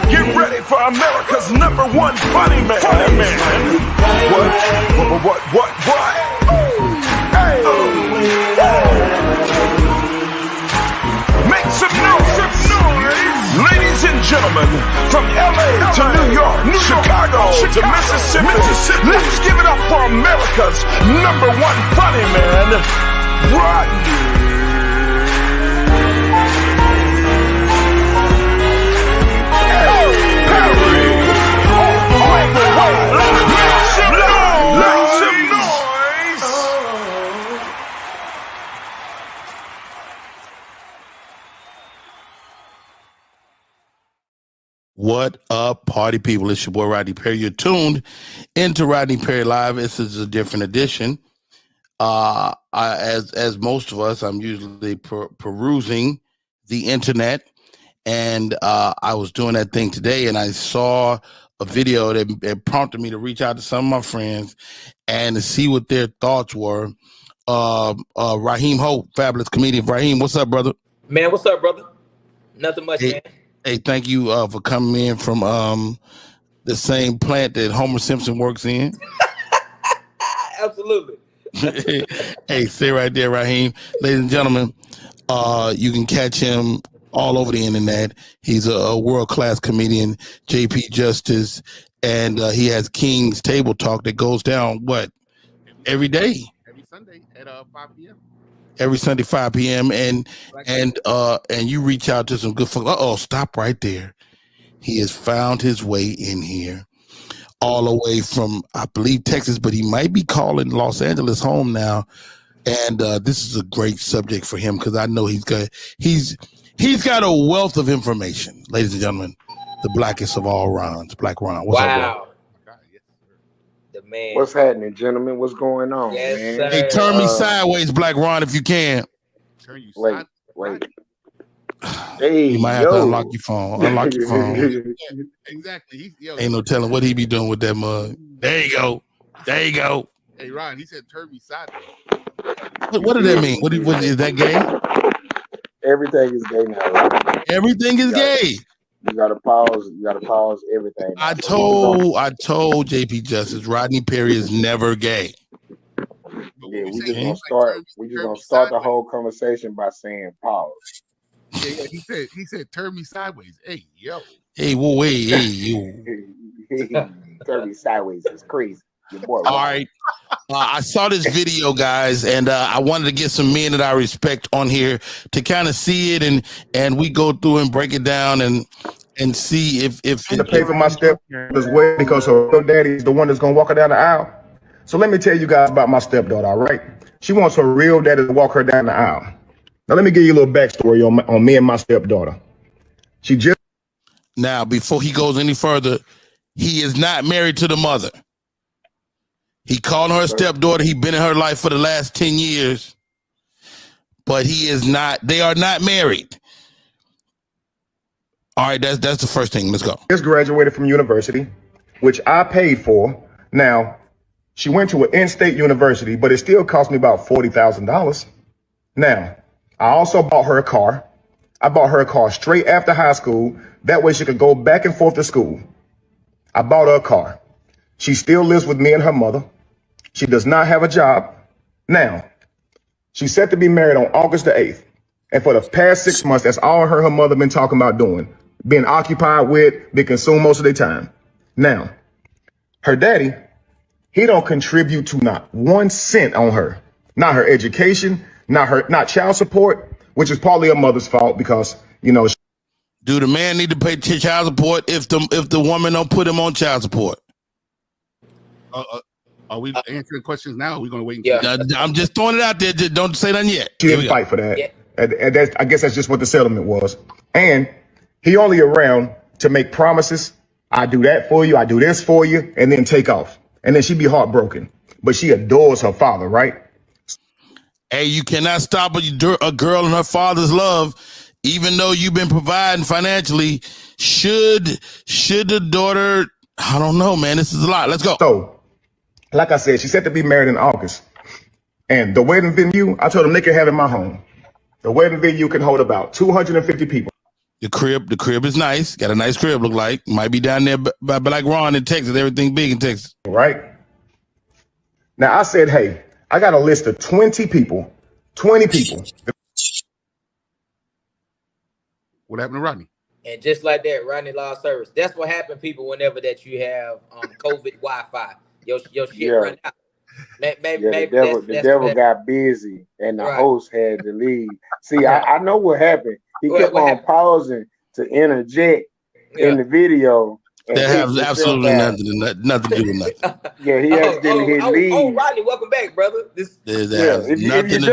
Get ready for America's #1 funny man. What? Hey. Make some noise. Ladies and gentlemen, from LA to New York, Chicago to Mississippi, let's give it up for America's #1 funny man, Rodney. What up, party people? It's your boy Rodney Perry. You're tuned into Rodney Perry Live. This is a different edition. As most of us, I'm usually perusing the internet, and I was doing that thing today, and I saw a video that prompted me to reach out to some of my friends and to see what their thoughts were. Raheem Hope, fabulous comedian. Raheem, what's up, brother? Man, what's up, brother? Nothing much, man. Hey, thank you for coming in from the same plant that Homer Simpson works in. Absolutely. Hey, stay right there, Raheem. Ladies and gentlemen, you can catch him all over the internet. He's a world-class comedian, JP Justice, and he has King's Table Talk that goes down, every day? Every Sunday at 5 p.m. Every Sunday, 5 p.m. And you reach out to some good folks. Stop right there. He has found his way in here, all the way from, I believe, Texas, but he might be calling Los Angeles home now. And this is a great subject for him because I know he's got a wealth of information. Ladies and gentlemen, the blackest of all Rons, Black Ron. What's up, bro? The man. What's happening, gentlemen? What's going on, yes, man? Sir. Hey, turn me sideways, Black Ron, if you can. Turn you Wait. Hey, you might have to unlock your phone. Unlock your phone. Yeah, exactly. Ain't no telling what he be doing with that mug. There you go. Hey, Ron, he said turn me sideways. What does that mean? What is that gay? Everything is gay now, right? Everything is gay. You gotta pause. Everything. I told JP Justice, Rodney Perry is never gay. Yeah, we just gonna start the whole conversation by saying pause. Yeah, he said turn me sideways. Hey, yo. Hey, whoa, hey, you. Turn me sideways is crazy. Your boy, all right. I saw this video, guys, and I wanted to get some men that I respect on here to kind of see it, and we go through and break it down and see if to pay for my stepdaughter's wedding because her daddy is the one that's gonna walk her down the aisle. So let me tell you guys about my stepdaughter. All right, she wants her real daddy to walk her down the aisle. Now let me give you a little backstory on me and my stepdaughter. Now, before he goes any further, he is not married to the mother. He called her a stepdaughter. He's been in her life for the last 10 years, but he is not. They are not married. All right, that's the first thing. Let's go. Just graduated from university, which I paid for. Now, she went to an in-state university, but it still cost me about $40,000. Now, I also bought her a car. I bought her a car straight after high school. That way she could go back and forth to school. I bought her a car. She still lives with me and her mother. She does not have a job. Now, she's set to be married on August the 8th. And for the past 6 months, that's all her mother been talking about doing. Being occupied with, been consumed most of their time. Now, her daddy, he don't contribute to not 1 cent on her. Not her education, not child support, which is partly her mother's fault because, do the man need to pay child support if the woman don't put him on child support? Are we answering questions now? Or are we going to wait? I'm just throwing it out there. Just don't say nothing yet. She didn't fight for that. Yeah. And I guess that's just what the settlement was. And he only around to make promises. I do that for you. I do this for you. And then take off. And then she'd be heartbroken. But she adores her father, right? Hey, you cannot stop a girl and her father's love, even though you've been providing financially. Should the daughter, I don't know, man. This is a lot. Let's go. So, like I said, she's set to be married in August. And the wedding venue, I told them they could have it in my home. The wedding venue can hold about 250 people. The crib is nice. Got a nice crib, look like. Might be down there by like Ron in Texas. Everything big in Texas. Right? Now, I said, hey, I got a list of 20 people. 20 people. What happened to Rodney? And just like that, Rodney lost service. That's what happened, people, whenever that you have COVID Wi-Fi. Your shit run out. The devil got busy and the host had to leave. See, I know what happened. He kept on pausing to interject in the video. That has absolutely nothing to do with nothing. Yeah, he accidentally hit leave. Oh, Rodney, welcome back, brother. If you're just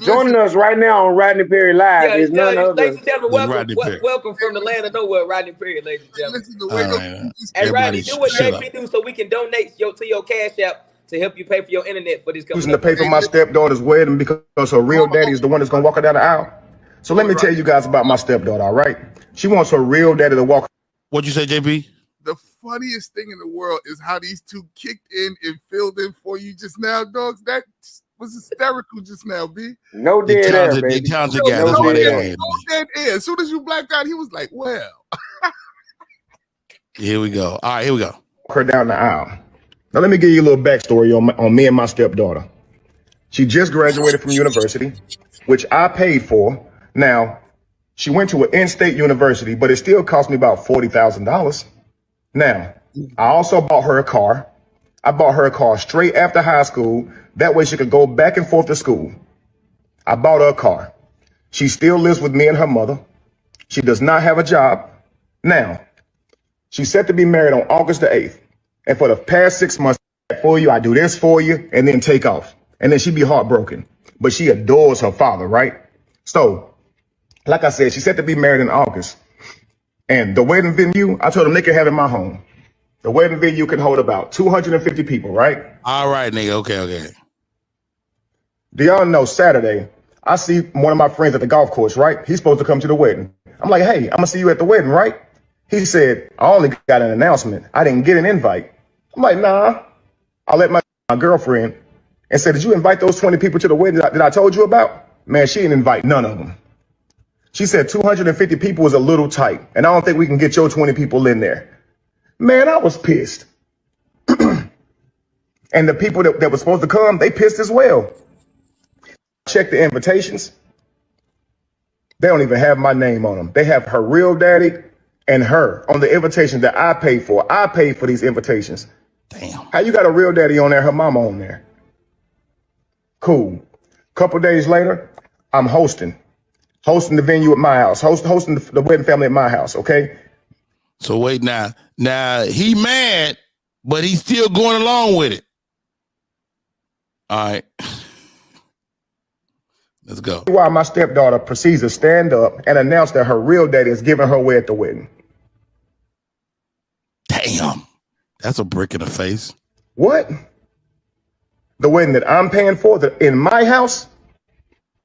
joining us right now on Rodney Perry Live is none other. Ladies and gentlemen, welcome from the land of nowhere, Rodney Perry, ladies and gentlemen. Hey, Rodney, do what JP do so we can donate to your Cash App to help you pay for your internet for this company. Using to pay for my stepdaughter's wedding because her real daddy is the one that's going to walk her down the aisle. So let me tell you guys about my stepdaughter, all right? She wants her real daddy to walk. What'd you say, JP? The funniest thing in the world is how these two kicked in and filled in for you just now, dogs. That was hysterical just now, B. No dead air, baby. Talented guy. That's why they on no dead air. As soon as you blacked out, he was like, well. Here we go. All right, here we go. Her down the aisle. Now, let me give you a little backstory on me and my stepdaughter. She just graduated from university, which I paid for. Now, she went to an in-state university, but it still cost me about $40,000. Now, I also bought her a car. I bought her a car straight after high school. That way she could go back and forth to school. I bought her a car. She still lives with me and her mother. She does not have a job. Now, she's set to be married on August the 8th. And for the past 6 months, for you, I do this for you, and then take off. And then she'd be heartbroken. But she adores her father, right? So, like I said, she's set to be married in August. And the wedding venue, I told them they can have it in my home. The wedding venue can hold about 250 people, right? All right, nigga. Okay. Do y'all know Saturday, I see one of my friends at the golf course, right? He's supposed to come to the wedding. I'm like, hey, I'm going to see you at the wedding, right? He said, I only got an announcement. I didn't get an invite. I'm like, nah. I let my girlfriend and said, did you invite those 20 people to the wedding that I told you about? Man, she didn't invite none of them. She said 250 people was a little tight, and I don't think we can get your 20 people in there. Man, I was pissed. And the people that were supposed to come, they pissed as well. Check the invitations. They don't even have my name on them. They have her real daddy and her on the invitation that I paid for. I paid for these invitations. Damn. How you got a real daddy on there, her mama on there? Cool. Couple days later, I'm hosting the venue at my house, hosting the wedding family at my house, okay? So wait now he mad, but he's still going along with it. All right. Let's go. While my stepdaughter proceeds to stand up and announce that her real daddy is giving her away at the wedding. Damn. That's a brick in the face. What? The wedding that I'm paying for in my house?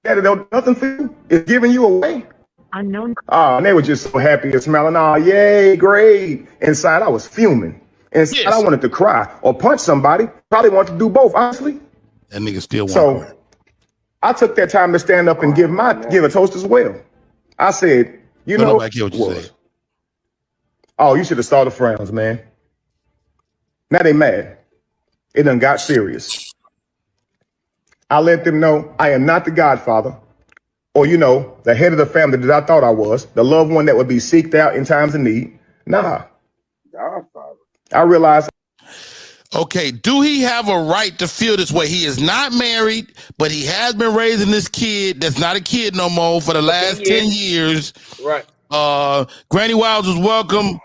Daddy don't nothing for you? Is giving you away? Unknown. And they were just so happy and smiling. Oh, yay, great. Inside, I was fuming. Inside, I wanted to cry or punch somebody. Probably wanted to do both, honestly. That nigga still wants. So I took that time to stand up and give a toast as well. I said, you know, nobody care what you say. Oh, you should have saw the frowns, man. Now they mad. It done got serious. I let them know I am not the godfather or, the head of the family that I thought I was, the loved one that would be seeked out in times of need. Nah. Godfather. I realized. Okay, do he have a right to feel this way? He is not married, but he has been raising this kid that's not a kid no more for the last 10 years. Right. Granny Wilds was welcome.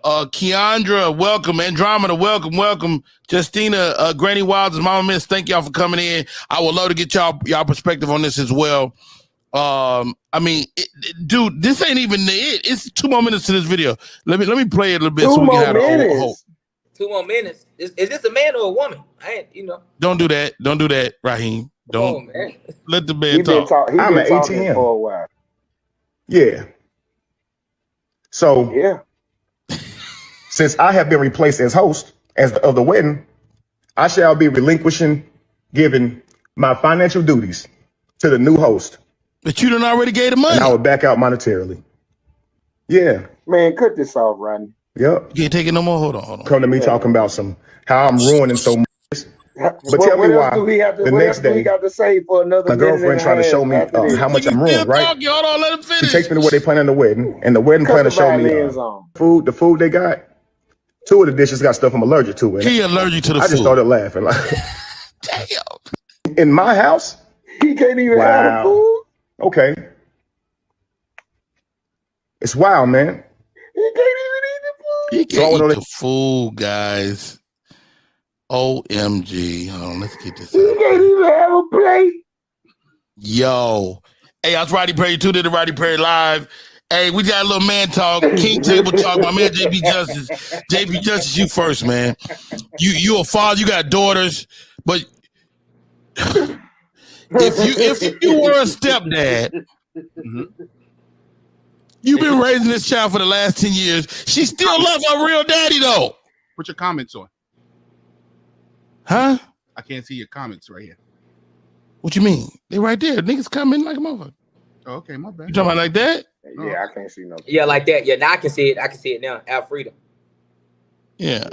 Keandra, welcome. Andromeda, welcome. Justina, Granny Wilds, Mama Miss, thank y'all for coming in. I would love to get y'all perspective on this as well. Dude, this ain't even it. It's 2 more minutes to this video. Let me play it a little bit so we can have a whole. 2 more minutes. Is this a man or a woman? Don't do that, Raheem. Don't let the man talk. I'm an ATM for a while. Yeah. So yeah. Since I have been replaced as host of the wedding, I shall be giving my financial duties to the new host. But you done already gave the money. And I would back out monetarily. Yeah. Man, cut this off, Rodney. Yep. You can't take it no more. Hold on. Come to me talking about how I'm ruining so much. But tell me why the next day, my girlfriend trying to show me how much I'm ruined, right? Hold on, let him finish. She takes me to where they planning the wedding, and the wedding planner showed me the food they got. 2 of the dishes got stuff I'm allergic to. He allergic to the food. I just started laughing. Like, damn. In my house? He can't even have the food? Okay. It's wild, man. He can't even eat the food? He can't eat the food, guys. OMG. Hold on, let's get this out. You can't even have a plate. Yo. Hey, that's Rodney Perry, too, to the Rodney Perry Live. Hey, we got a little man talk, King Table Talk. My man JP Justice. JP Justice, you first, man. You a father, you got daughters, but if you were a stepdad, you've been raising this child for the last 10 years. She still loves her real daddy, though. Put your comments on. Huh? I can't see your comments right here. What you mean? They right there. Niggas comment like a motherfucker. Oh, okay, my bad. You talking about like that? Yeah, I can't see no. Yeah, like that. Yeah, now I can see it. I can see it now. Alfredo. Yeah.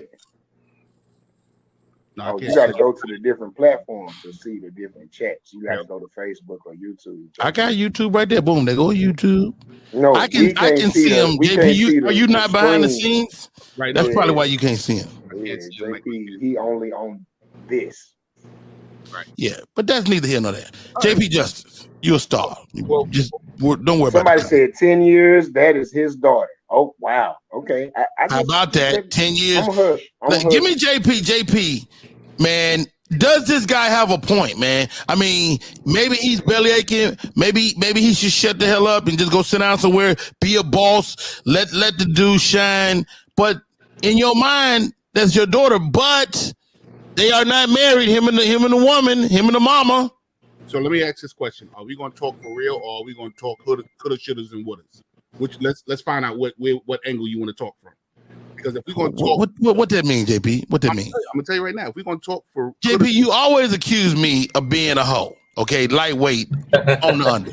No, you got to go to the different platforms to see the different chats. You have to go to Facebook or YouTube. I got YouTube right there. Boom, they go YouTube. No, I can see them. JP, are you not behind the scenes? Right. That's probably why you can't see him. Yeah, JP, he only on this. Right. Yeah, but that's neither here nor there. JP Justice, you're a star. Well, just don't worry about it. Somebody said 10 years. That is his daughter. Oh wow. Okay. How about that? 10 years. I'm a hush. Give me JP. Man, does this guy have a point, man? I mean, maybe he's belly aching. Maybe he should shut the hell up and just go sit down somewhere, be a boss, let the dude shine. But in your mind, that's your daughter. But they are not married. Him and the woman, him and the mama. So let me ask this question: are we going to talk for real, or are we going to talk coulda, shouldas, and wouldas? Which let's find out what angle you want to talk from. Because if we're going to talk, what that mean, JP? What that mean? I'm gonna tell you right now. If we're going to talk for JP, you always accuse me of being a hoe. Okay, lightweight on the under,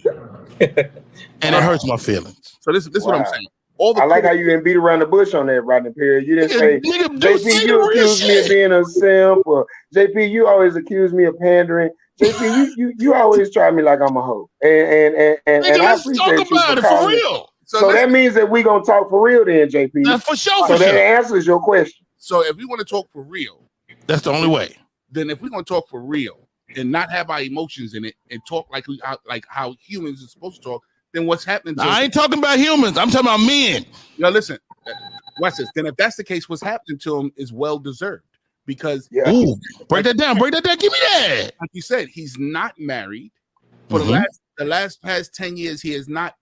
and it hurts my feelings. So this is what I'm saying. I like how you didn't beat around the bush on that, Rodney Perry. You didn't say, JP, you accuse me of being a simp, or JP, you always accuse me of pandering. JP, you always try me like I'm a hoe, and I appreciate talk about it for real. So that means that we're gonna talk for real, then, JP. That's for sure. So that answers your question. So if we want to talk for real, that's the only way. Then if we're gonna talk for real and not have our emotions in it and talk like how humans are supposed to talk, then what's happening? I ain't talking about humans. I'm talking about men. Now listen, watch this. Then if that's the case, what's happening to him is well deserved. Because break that down. Give me that. Like you said, he's not married. For the past 10 years, he has not,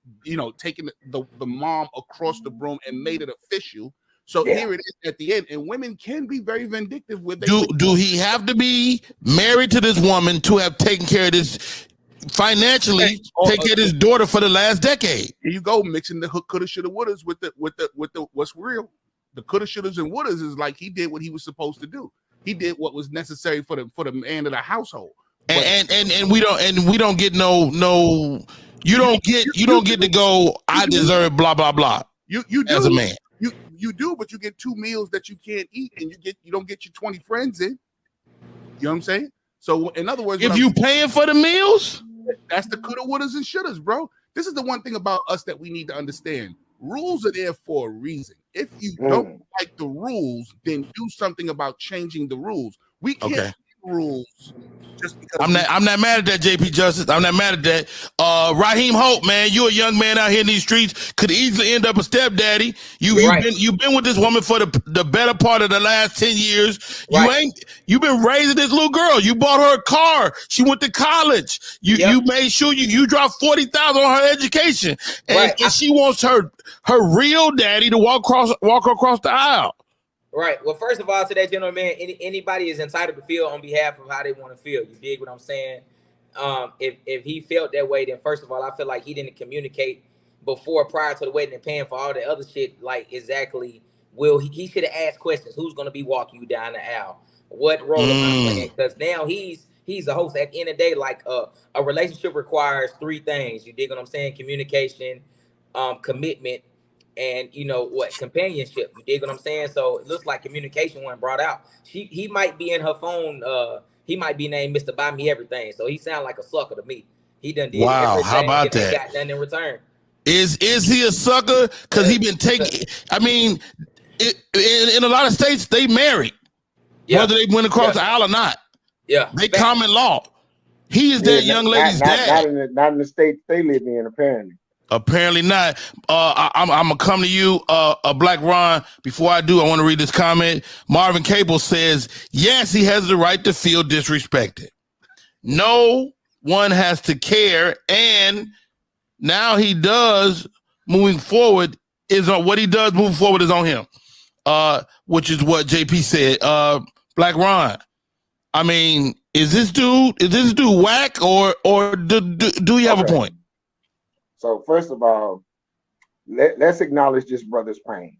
taken the mom across the broom and made it official. So here it is at the end. And women can be very vindictive with it. Do he have to be married to this woman to have taken care of this financially, take care of his daughter for the last decade? Here you go, mixing the coulda, shoulda, wouldas with the what's real. The coulda, shouldas, and wouldas is like he did what he was supposed to do. He did what was necessary for the man of the household. And we don't get no you don't get to go, I deserve blah blah blah. You do as a man. You do, but you get 2 meals that you can't eat, and you don't get your 20 friends in. You know what I'm saying? So in other words, if you paying for the meals, that's the coulda, wouldas, and shouldas, bro. This is the one thing about us that we need to understand. Rules are there for a reason. If you don't like the rules, then do something about changing the rules. We can't make rules just because. I'm not mad at that, JP Justice. I'm not mad at that. Raheem Hope, man, you're a young man out here in these streets. Could easily end up a stepdaddy. You've been with this woman for the better part of the last 10 years. You've been raising this little girl. You bought her a car. She went to college. You made sure you dropped $40,000 on her education, and she wants her real daddy to walk across the aisle. Right. Well, first of all, to that gentleman, man, anybody is entitled to feel on behalf of how they want to feel. You dig what I'm saying? If he felt that way, then first of all, I feel like he didn't communicate prior to the wedding and paying for all the other shit. Like exactly, he should have asked questions. Who's going to be walking you down the aisle? What role am I playing? Because now he's He's a host. At the end of the day, like a relationship requires 3 things. You dig what I'm saying? Communication, commitment, and you know what, companionship. You dig what I'm saying? So it looks like communication wasn't brought out. He might be in her phone. He might be named Mr. Buy Me Everything. So he sound like a sucker to me. He done did everything. How about and that? Got nothing in return. Is he a sucker? Because he been taking. I mean, in a lot of states they married, whether they went across the aisle or not. Yeah, they common law. He is that young lady's dad. Not in the states they live in, apparently. Apparently not. I'm gonna come to you, Black Ron. Before I do, I want to read this comment. Marvin Cable says, "Yes, he has the right to feel disrespected. No one has to care, and now he does. Moving forward is on what he does. Moving forward is on him, which is what JP said. Black Ron. I mean, is this dude whack or do you have a point?" So first of all, let's acknowledge this brother's pain.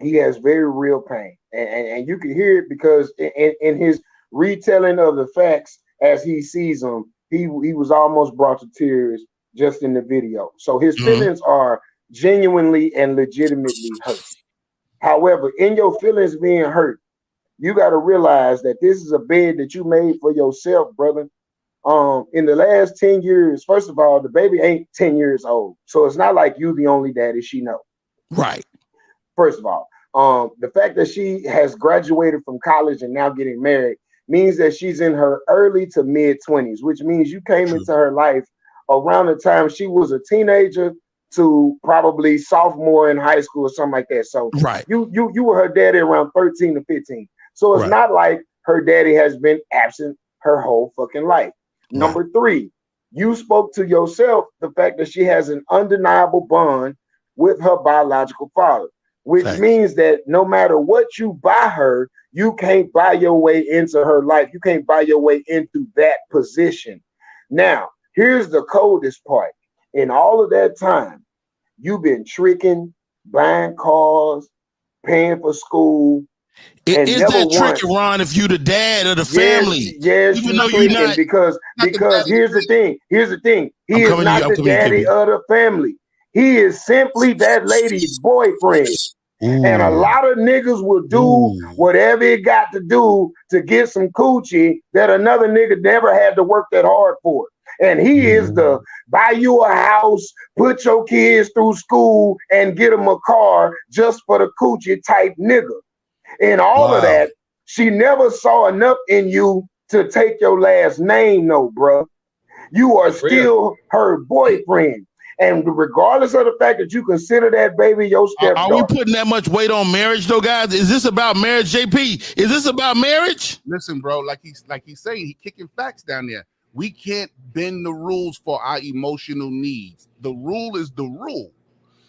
He has very real pain, and you can hear it because in his retelling of the facts as he sees them, he was almost brought to tears just in the video. So his feelings are genuinely and legitimately hurt. However, in your feelings being hurt, you got to realize that this is a bed that you made for yourself, brother. In the last 10 years, first of all, the baby ain't 10 years old. So it's not like you the only daddy she know. Right. First of all, the fact that she has graduated from college and now getting married means that she's in her early to mid 20s, which means you came into her life around the time she was a teenager to probably sophomore in high school or something like that. So you were her daddy around 13 to 15. So it's not like her daddy has been absent her whole fucking life. Number 3, you spoke to yourself the fact that she has an undeniable bond with her biological father, which means that no matter what you buy her, you can't buy your way into her life. You can't buy your way into that position. Now, here's the coldest part. In all of that time, you've been tricking, buying cars, paying for school. Is that tricky, Ron, if you the dad of the family? Yes, even though you're not, because here's the thing. He is not the daddy of the family. He is simply that lady's boyfriend. Ooh. And a lot of niggas will do whatever it got to do to get some coochie that another nigga never had to work that hard for. And he is the buy you a house, put your kids through school, and get them a car just for the coochie type nigga. In all of that, she never saw enough in you to take your last name, no, bro. You are still her boyfriend. And regardless of the fact that you consider that baby your stepdaughter. Are we putting that much weight on marriage, though, guys? Is this about marriage, JP? Is this about marriage? Listen, bro, like he's saying, he kicking facts down there. We can't bend the rules for our emotional needs. The rule is the rule.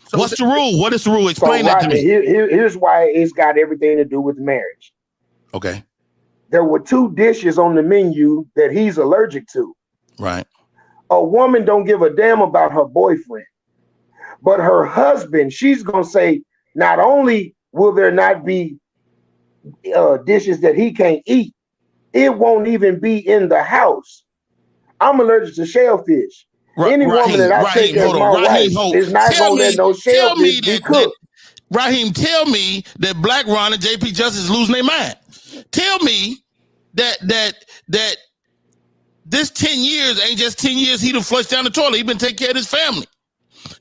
So what's the rule? What is the rule? Explain that to me. Here's why it's got everything to do with marriage. Okay. There were 2 dishes on the menu that he's allergic to. Right. A woman don't give a damn about her boyfriend, but her husband, she's going to say, not only will there not be dishes that he can't eat, it won't even be in the house. I'm allergic to shellfish. Any woman that I take as my wife is not going to let no shellfish be cooked. Raheem, tell me that Black Ron and JP Justice is losing their mind. Tell me that this 10 years ain't just 10 years he done flushed down the toilet. He been taking care of his family.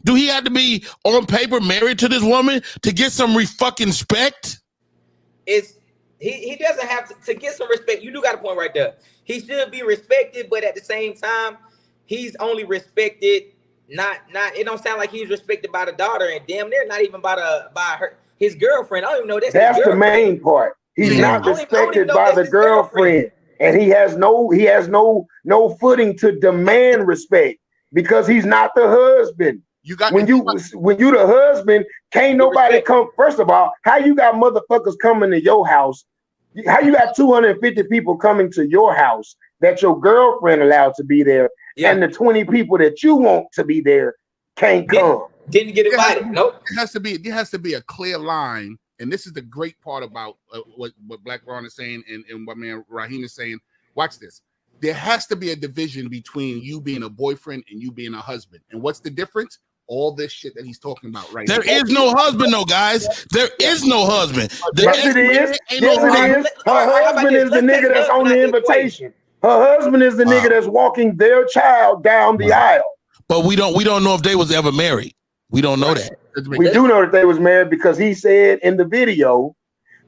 Do he have to be on paper married to this woman to get some fucking respect? He doesn't have to get some respect. You do got a point right there. He should be respected, but at the same time, he's only respected. Not. It don't sound like he's respected by the daughter, and damn near not even by his girlfriend. I don't even know that's the main part. He's not respected by the girlfriend, and he has no footing to demand respect because he's not the husband. When you the husband, can't nobody come. First of all, how you got motherfuckers coming to your house? How you got 250 people coming to your house that your girlfriend allowed to be there, and the 20 people that you want to be there can't come? Didn't get invited. Nope. There has to be a clear line, and this is the great part about what Black Ron is saying and what man Raheem is saying. Watch this. there has to be a division between you being a boyfriend and you being a husband. And what's the difference? All this shit that he's talking about right There now. is no husband, though, guys. There is no husband. Yes, it is. Yes, it is. Her husband is the nigga that's on the invitation. Her husband is the nigga that's walking their child down the aisle. But we don't know if they was ever married. We don't know that. We do know that they was married because he said in the video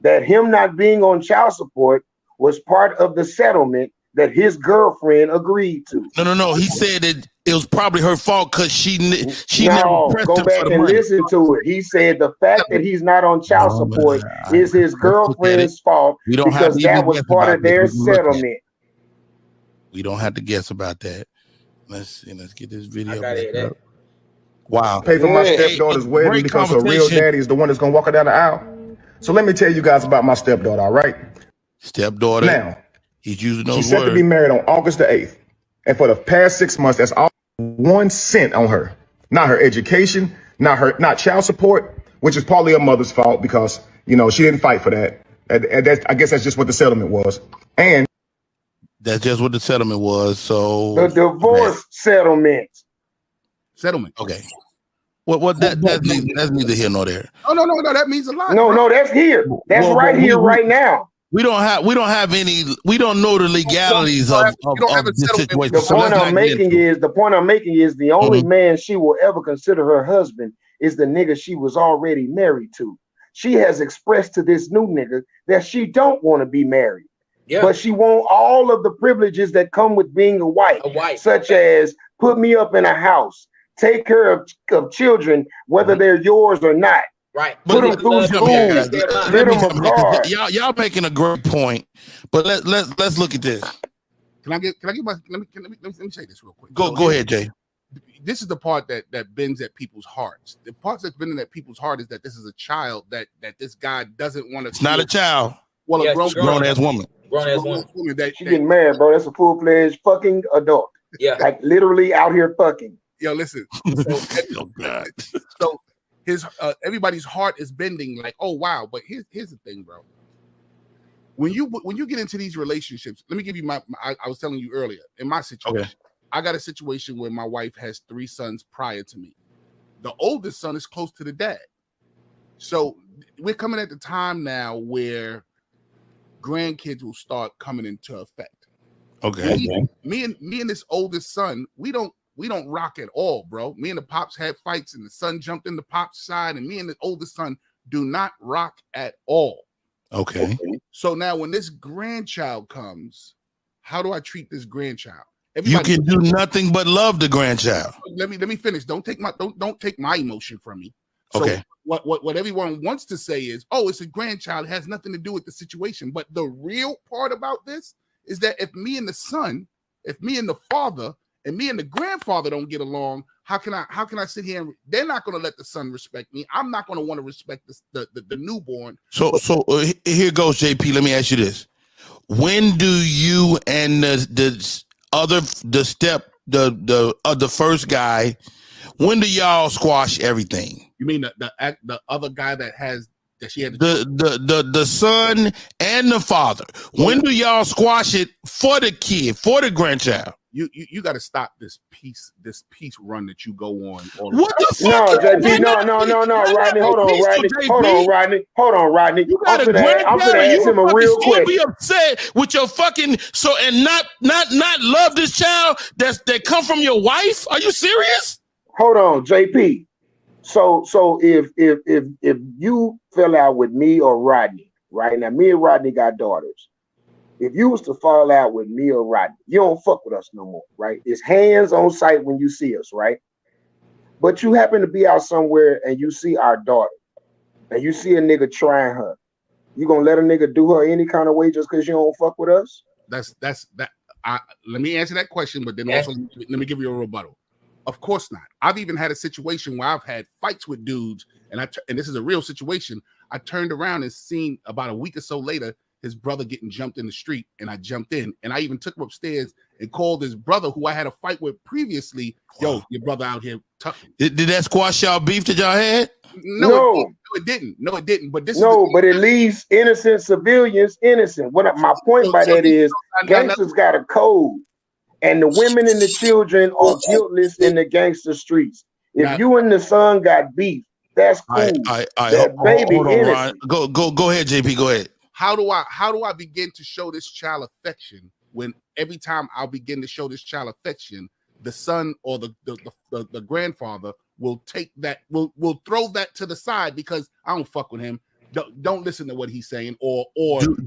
that him not being on child support was part of the settlement that his girlfriend agreed to. No. He said that it was probably her fault because she no, never pressed go him back for the and money. listen to it. He said the fact that he's not on child support is his girlfriend's fault because that was part of their settlement. We don't have to guess about that. Let's see. Let's get this video. Wow. Pay for my stepdaughter's wedding because her real daddy is the one that's going to walk her down the aisle. So let me tell you guys about my stepdaughter, all right? Stepdaughter. Now, he's using those she's set to be married on August the 8th. And for the past 6 months, that's all 1 cent on her. Not her education, not child support, which is partly her mother's fault because, you know, she didn't fight for that. And I guess that's just what the settlement was. And that's just what the settlement was. So the divorce settlement. Okay. What that's neither here nor there. Oh no, that means a lot. No, that's here. That's here right now. We don't have any. We don't know the legalities of this situation. The point I'm making is the only man she will ever consider her husband is the nigga she was already married to. She has expressed to this new nigga that she don't want to be married. Yeah. But she want all of the privileges that come with being a wife. Such as put me up in a house, take care of children, whether they're yours or not. Right. Put them through school. Get them a car. Y'all making a great point, but let's look at this. Let me say this real quick. Go ahead, Jay. This is the part that bends at people's hearts. The part that's bending at people's heart is that this is a child that this guy doesn't want to. It's not a child. Well, a grown ass woman. She getting married, bro. That's a full-fledged fucking adult. Yeah. Like literally out here fucking. Yo, listen. Oh God. So his everybody's heart is bending like, oh wow. But here's the thing, bro. When you get into these relationships, let me give you I was telling you earlier, in my situation, I got a situation where my wife has 3 sons prior to me. The oldest son is close to the dad. So we're coming at the time now where grandkids will start coming into effect. Okay. Me and this oldest son, we don't rock at all, bro. Me and the pops had fights, and the son jumped in the pop's side, and me and the oldest son do not rock at all. Okay. So now when this grandchild comes, how do I treat this grandchild? You can do nothing but love the grandchild. Let me finish. Don't take my emotion from me. So okay. What everyone wants to say is, oh, it's a grandchild. It has nothing to do with the situation. But the real part about this is that if me and the son, if me and the father, and me and the grandfather don't get along, how can I sit here and they're not going to let the son respect me? I'm not going to want to respect the newborn. So here goes, JP. Let me ask you this: when do you and the first guy, when do y'all squash everything? You mean the other guy that she had the son and the father? When do y'all squash it for the kid, for the grandchild? You got to stop this peace run that you go on. What the fuck? No, JP, no, Rodney. Hold on, Rodney. I'm gonna ask him a real question. Be upset with your fucking and not love this child that come from your wife? Are you serious? Hold on, JP. So if you fell out with me or Rodney, right now, me and Rodney got daughters. If you was to fall out with me or Rodney, you don't fuck with us no more, right? It's hands on sight when you see us, right? But you happen to be out somewhere and you see our daughter, and you see a nigga trying her. You gonna let a nigga do her any kind of way just because you don't fuck with us? Let me answer that question, but then also let me give you a rebuttal. Of course not. I've even had a situation where I've had fights with dudes, and this is a real situation. I turned around and seen about a week or so later his brother getting jumped in the street, and I jumped in, and I even took him upstairs and called his brother, who I had a fight with previously. Yo, your brother out here. Did that squash y'all beef that y'all had? No. it didn't. No, it didn't. But but it leaves innocent civilians innocent. My point by that is gangsters got a code, and the women and the children are guiltless in the gangster streets. If you and the son got beef, that's cool. That baby innocent. Go ahead, JP. Go ahead. How do I begin to show this child affection when every time I'll begin to show this child affection, the son or the grandfather will take that, will throw that to the side because I don't fuck with him. Don't listen to what he's saying. Or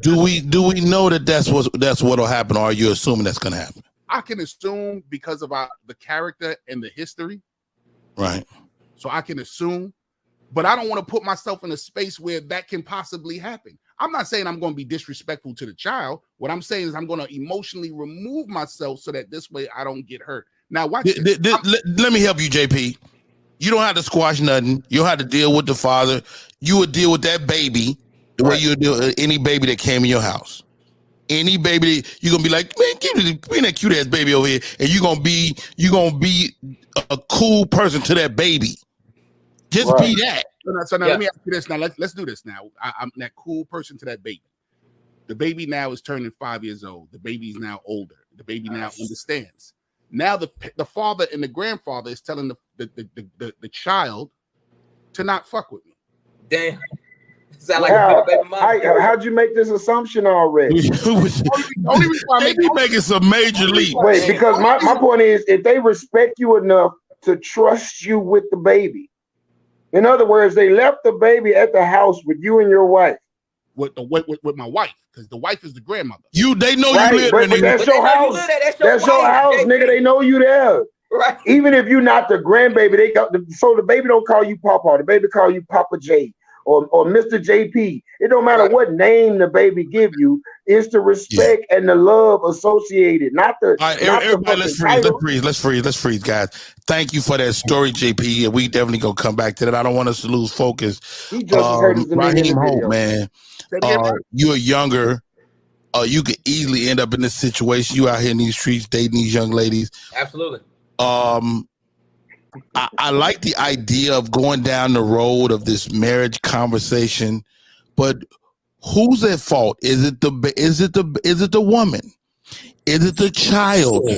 do we know that that's what'll happen, or are you assuming that's gonna happen? I can assume because of the character and the history. Right. So I can assume, but I don't want to put myself in a space where that can possibly happen. I'm not saying I'm going to be disrespectful to the child. What I'm saying is I'm going to emotionally remove myself so that this way I don't get hurt. Now, watch let me help you, JP. You don't have to squash nothing. You don't have to deal with the father. You would deal with that baby the way you would deal with any baby that came in your house. Any baby, you're gonna be like, man, give me that cute ass baby over here, and you're gonna be a cool person to that baby. Just be that. So now let me ask you this. Now let's do this. Now I'm that cool person to that baby. The baby now is turning 5 years old. The baby's now older. The baby now understands. Now the father and the grandfather is telling the child to not fuck with me. Damn. Sound like a baby mama. How'd you make this assumption already? Only reason why they be making some major leaps. Wait, because my point is, if they respect you enough to trust you with the baby, in other words, they left the baby at the house with you and your wife. With my wife, because the wife is the grandmother. They know you live but that's your house. That's your house, nigga. They know you there. Right. Even if you're not the grandbaby, so the baby don't call you Papa. The baby call you Papa J. Or Mr. JP. It don't matter what name the baby give you. It's the respect and the love associated, not the. All right, everybody, let's freeze, guys. Thank you for that story, JP. And we definitely gonna come back to that. I don't want us to lose focus. He just as hurt as the Raheem Hope, man. You're younger. You could easily end up in this situation. You out here in these streets dating these young ladies. Absolutely. I like the idea of going down the road of this marriage conversation, but who's at fault? Is it the woman? Is it the child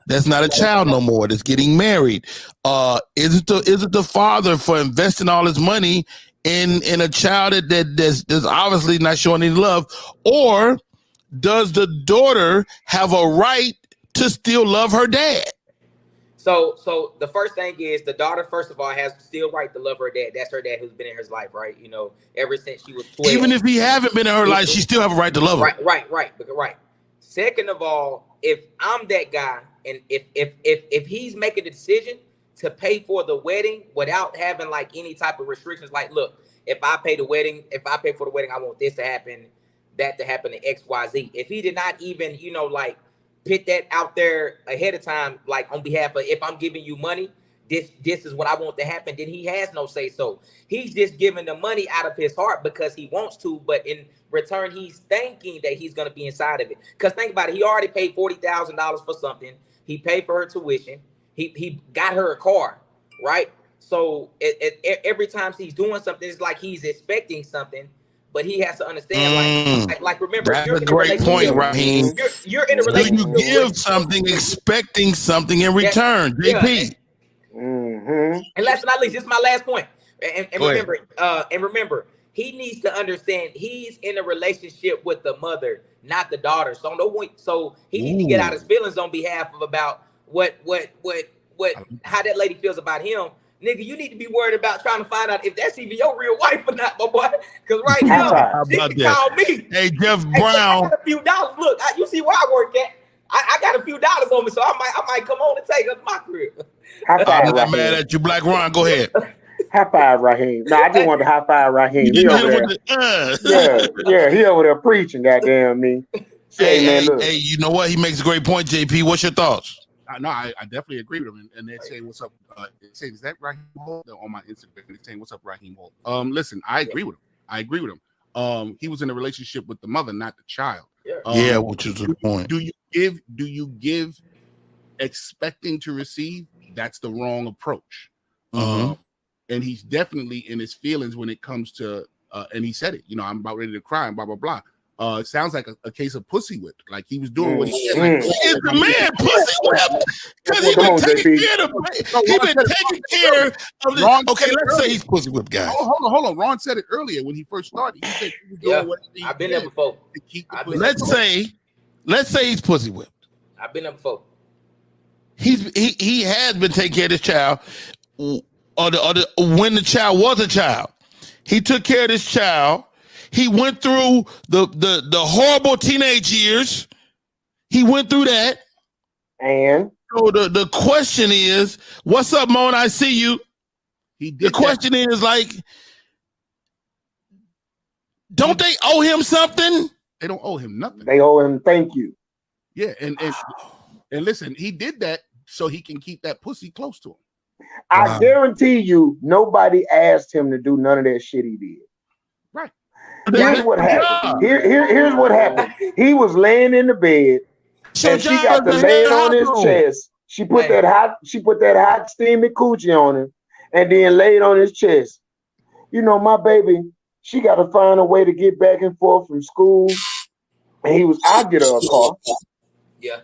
that's not a child no more that's getting married? Is it the father for investing all his money in a child that's obviously not showing any love? Or does the daughter have a right to still love her dad? So the first thing is the daughter, first of all, has still right to love her dad. That's her dad who's been in her life, right? You know, ever since she was 12. Even if he haven't been in her life, she still have a right to love him. Right. Second of all, if I'm that guy, and if he's making the decision to pay for the wedding without having like any type of restrictions, like, look, if I pay for the wedding, I want this to happen, that to happen, to X, Y, Z. If he did not even, like, put that out there ahead of time, like on behalf of, if I'm giving you money, this is what I want to happen, then he has no say so. He's just giving the money out of his heart because he wants to, but in return, he's thinking that he's going to be inside of it. Because think about it, he already paid $40,000 for something. He paid for her tuition. He got her a car, right? So every time he's doing something, it's like he's expecting something. But he has to understand, like remember, that's a great point, Raheem. You're in a relationship. Do you give something expecting something in return, JP? And last but not least, this is my last point. And remember, he needs to understand he's in a relationship with the mother, not the daughter. So he needs to get out his feelings on behalf of about how that lady feels about him. Nigga, you need to be worried about trying to find out if that's even your real wife or not, my boy. Because right now, she can call me. Hey, Jeff Brown. I got a few dollars. Look, you see where I work at. I got a few dollars on me, so I might come on and take up my crib. I'm not mad at you, Black Ron. Go ahead. High five, Raheem. No, I just want to high five Raheem. He over there. He over there preaching, goddamn me. Hey, you know what? He makes a great point, JP. What's your thoughts? No, I definitely agree with him. And they're saying, what's up? They're saying, is that Raheem Hall? On my Instagram, they're saying, what's up, Raheem Hall? Listen, I agree with him. He was in a relationship with the mother, not the child. Which is the point. Do you give expecting to receive? That's the wrong approach. and he's definitely in his feelings when it comes to. And he said it. I'm about ready to cry and blah blah blah. It sounds like a case of pussy whipped. Like he was doing what he said. Like, is the man pussy whipped? Because he been taking care of the. Okay, let's say he's pussy whipped, guys. Hold on. Ron said it earlier when he first started. He said he was doing what he I've been there before. Let's say he's pussy whipped. I've been there before. He has been taking care of this child, or when the child was a child. He took care of this child. He went through the horrible teenage years. He went through that. And so the question is, what's up, Mon? I see you. The question is, like, don't they owe him something? They don't owe him nothing. They owe him thank you. Yeah, and listen, he did that so he can keep that pussy close to him. I guarantee you, nobody asked him to do none of that shit he did. Right. Here's what happened. Here's what happened. He was laying in the bed, and she got to lay it on his chest. She put that hot steamy coochie on him, and then laid on his chest. My baby, she got to find a way to get back and forth from school. And I'll get her a car. Yeah.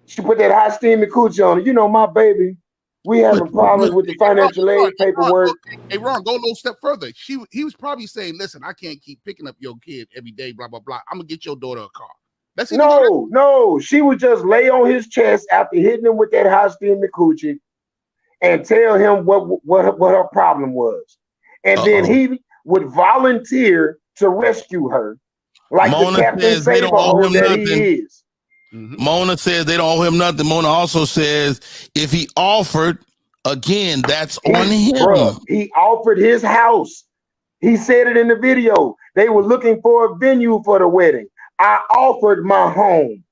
She put that hot steamy coochie on her. My baby. We having problems with the financial aid paperwork. Hey, Ron, go a little step further. He was probably saying, "Listen, I can't keep picking up your kid every day. Blah blah blah. I'm gonna get your daughter a car." No. She would just lay on his chest after hitting him with that hot steamy coochie, and tell him what her problem was, and then he would volunteer to rescue her, like Mona the Captain Sable that he is. Mona says they don't owe him nothing. Mona also says if he offered, again, that's on him. Bruh, he offered his house. He said it in the video. They were looking for a venue for the wedding. I offered my home.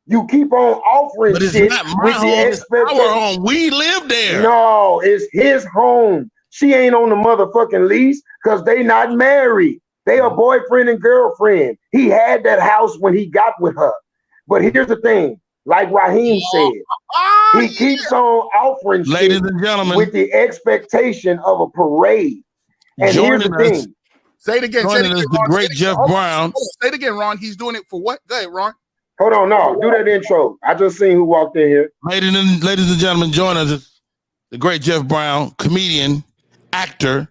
You keep on offering but it's shit not my with home, the it's our home. We live there. No, it's his home. She ain't on the motherfucking lease because they not married. They are boyfriend and girlfriend. He had that house when he got with her. But here's the thing, like Raheem said, he keeps on offering ladies shit and gentlemen, with the expectation of a parade. And here's the thing. Say it again. The great Jeff Brown. Say it again, Ron. He's doing it for what? Go ahead, Ron. Hold on, no. Do that intro. I just seen who walked in here. Ladies and gentlemen, join us. The great Jeff Brown, comedian, actor.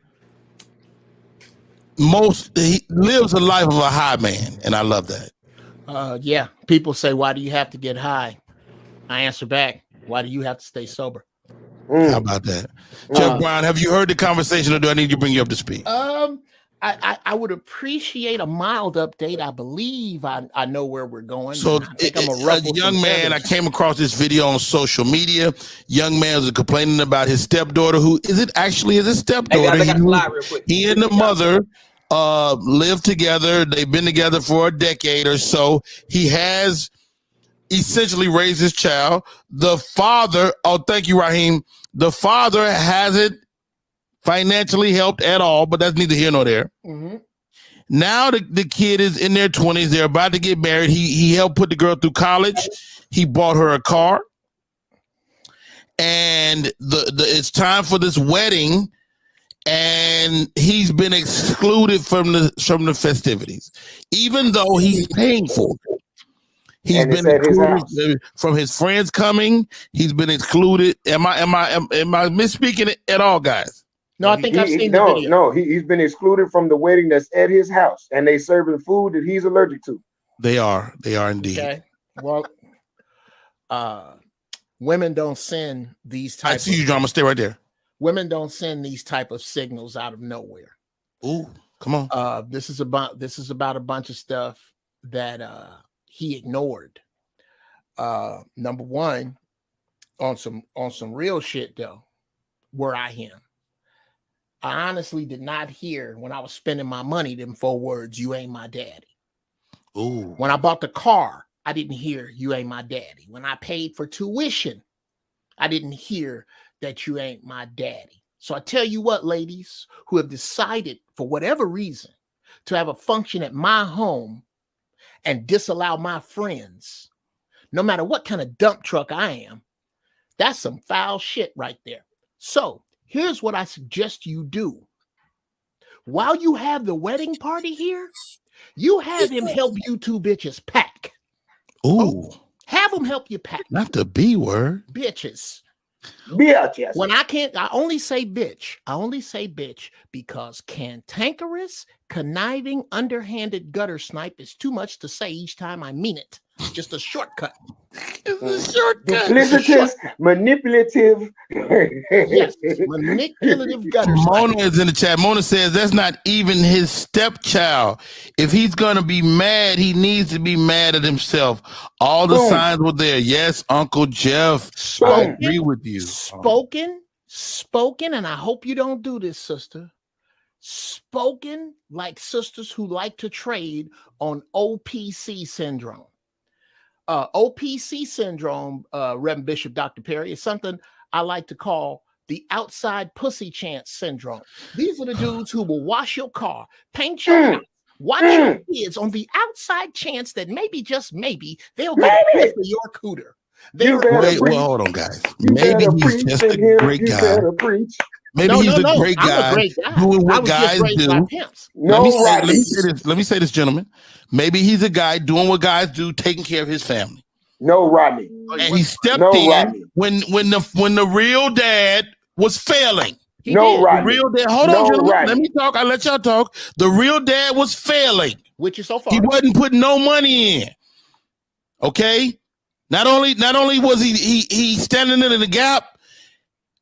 He lives a life of a high man, and I love that. Yeah, people say, why do you have to get high? I answer back, why do you have to stay sober? How about that? Jeff Brown, have you heard the conversation, or do I need to bring you up to speed? I would appreciate a mild update. I believe I know where we're going. So a young man, I came across this video on social media. Young man was complaining about his stepdaughter, who is it actually is his stepdaughter. He and the mother live together. They've been together for a decade or so. He has essentially raised his child. The father, thank you, Raheem. The father hasn't financially helped at all, but that's neither here nor there. Mm-hmm. Now the kid is in their 20s. They're about to get married. He helped put the girl through college. He bought her a car. And it's time for this wedding. And he's been excluded from the festivities, even though he's paying for it. He's been excluded from his friends coming. He's been excluded. Am I misspeaking it at all, guys? No, I think I've seen the video. No, he's been excluded from the wedding that's at his house, and they serving food that he's allergic to. They are indeed. Okay. Well, women don't send these types. I see you, drama. Stay right there. Women don't send these type of signals out of nowhere. Ooh, come on. This is about a bunch of stuff that he ignored. Number one, on some real shit though, where I am. I honestly did not hear when I was spending my money them 4 words, "You ain't my daddy." Ooh. When I bought the car, I didn't hear "You ain't my daddy." When I paid for tuition, I didn't hear that "You ain't my daddy." So I tell you what, ladies who have decided for whatever reason to have a function at my home and disallow my friends, no matter what kind of dump truck I am, that's some foul shit right there. So Here's what I suggest you do. While you have the wedding party here, you have him help you two bitches pack. Ooh. Have him help you pack. Not the B word. Bitches. Bitches. When I only say bitch. I only say bitch because cantankerous, conniving, underhanded gutter snipe is too much to say each time I mean it. Just a shortcut. It's a shortcut. Duplicitous, manipulative. Yes, manipulative gutter snipe. Mona is in the chat. Mona says that's not even his stepchild. If he's gonna be mad, he needs to be mad at himself. All the signs were there. Yes, Uncle Jeff. I agree with you. Spoken, and I hope you don't do this, sister. Spoken like sisters who like to trade on OPC syndrome. OPC syndrome, Reverend Bishop Dr. Perry, is something I like to call the outside pussy chance syndrome. These are the dudes who will wash your car, paint your house, watch your kids on the outside chance that maybe, just maybe, they'll get a piece of your cooter. Wait, well, hold on, guys. Maybe he's just a great guy. Maybe he's a great guy doing what guys do. Let me say this, gentlemen. Maybe he's a guy doing what guys do, taking care of his family. No, Rodney. And he stepped in when the real dad was failing. Rodney. The real dad. Hold on, gentlemen. Rodney. Let me talk. I'll let y'all talk. The real dad was failing. Which is so far. He wasn't putting no money in. Okay? Not only was he standing in the gap,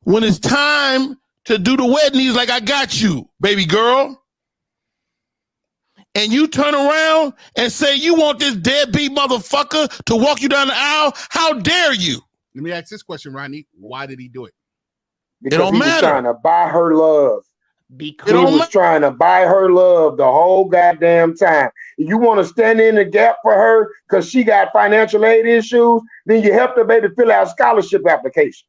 when it's time to do the wedding, he's like, I got you, baby girl. And you turn around and say you want this deadbeat motherfucker to walk you down the aisle? How dare you? Let me ask this question, Rodney. Why did he do it? Because he was trying to buy her love. Because he was trying to buy her love the whole goddamn time. If you want to stand in the gap for her because she got financial aid issues, then you help the baby fill out scholarship applications.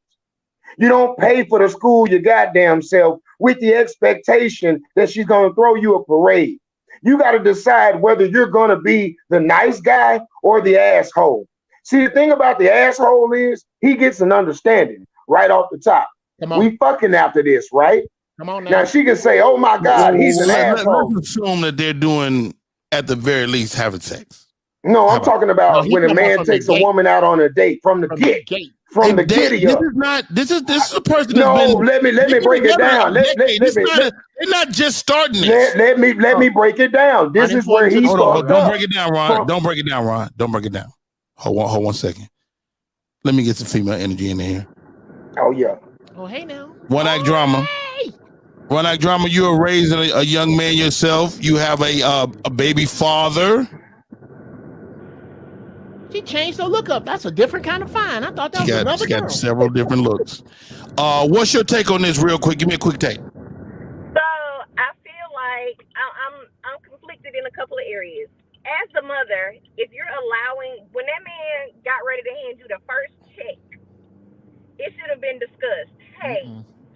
You don't pay for the school your goddamn self with the expectation that she's going to throw you a parade. You got to decide whether you're going to be the nice guy or the asshole. See, the thing about the asshole is he gets an understanding right off the top. We fucking after this, right? Come on now she can say, oh my God, he's an asshole. Let's assume that they're doing, at the very least, having sex. No, I'm talking about when a man takes a woman out on a date from the get. From the giddy up. This is a person. No, let me break it down. They're not just starting this. Let me break it down. This is where he's Don't break it down, Ron. Don't break it down, Ron. Don't break it down. Hold on 1 second. Let me get some female energy in here. Oh yeah. Oh hey now. One act drama. One act drama. You are raising a young man yourself. You have a baby father. She changed her look up. That's a different kind of fine. I thought that was another girl. She got several different looks. What's your take on this real quick? Give me a quick take. So I feel like I'm conflicted in a couple of areas. As the mother, if you're allowing, when that man got ready to hand you the first check, it should have been discussed. Hey,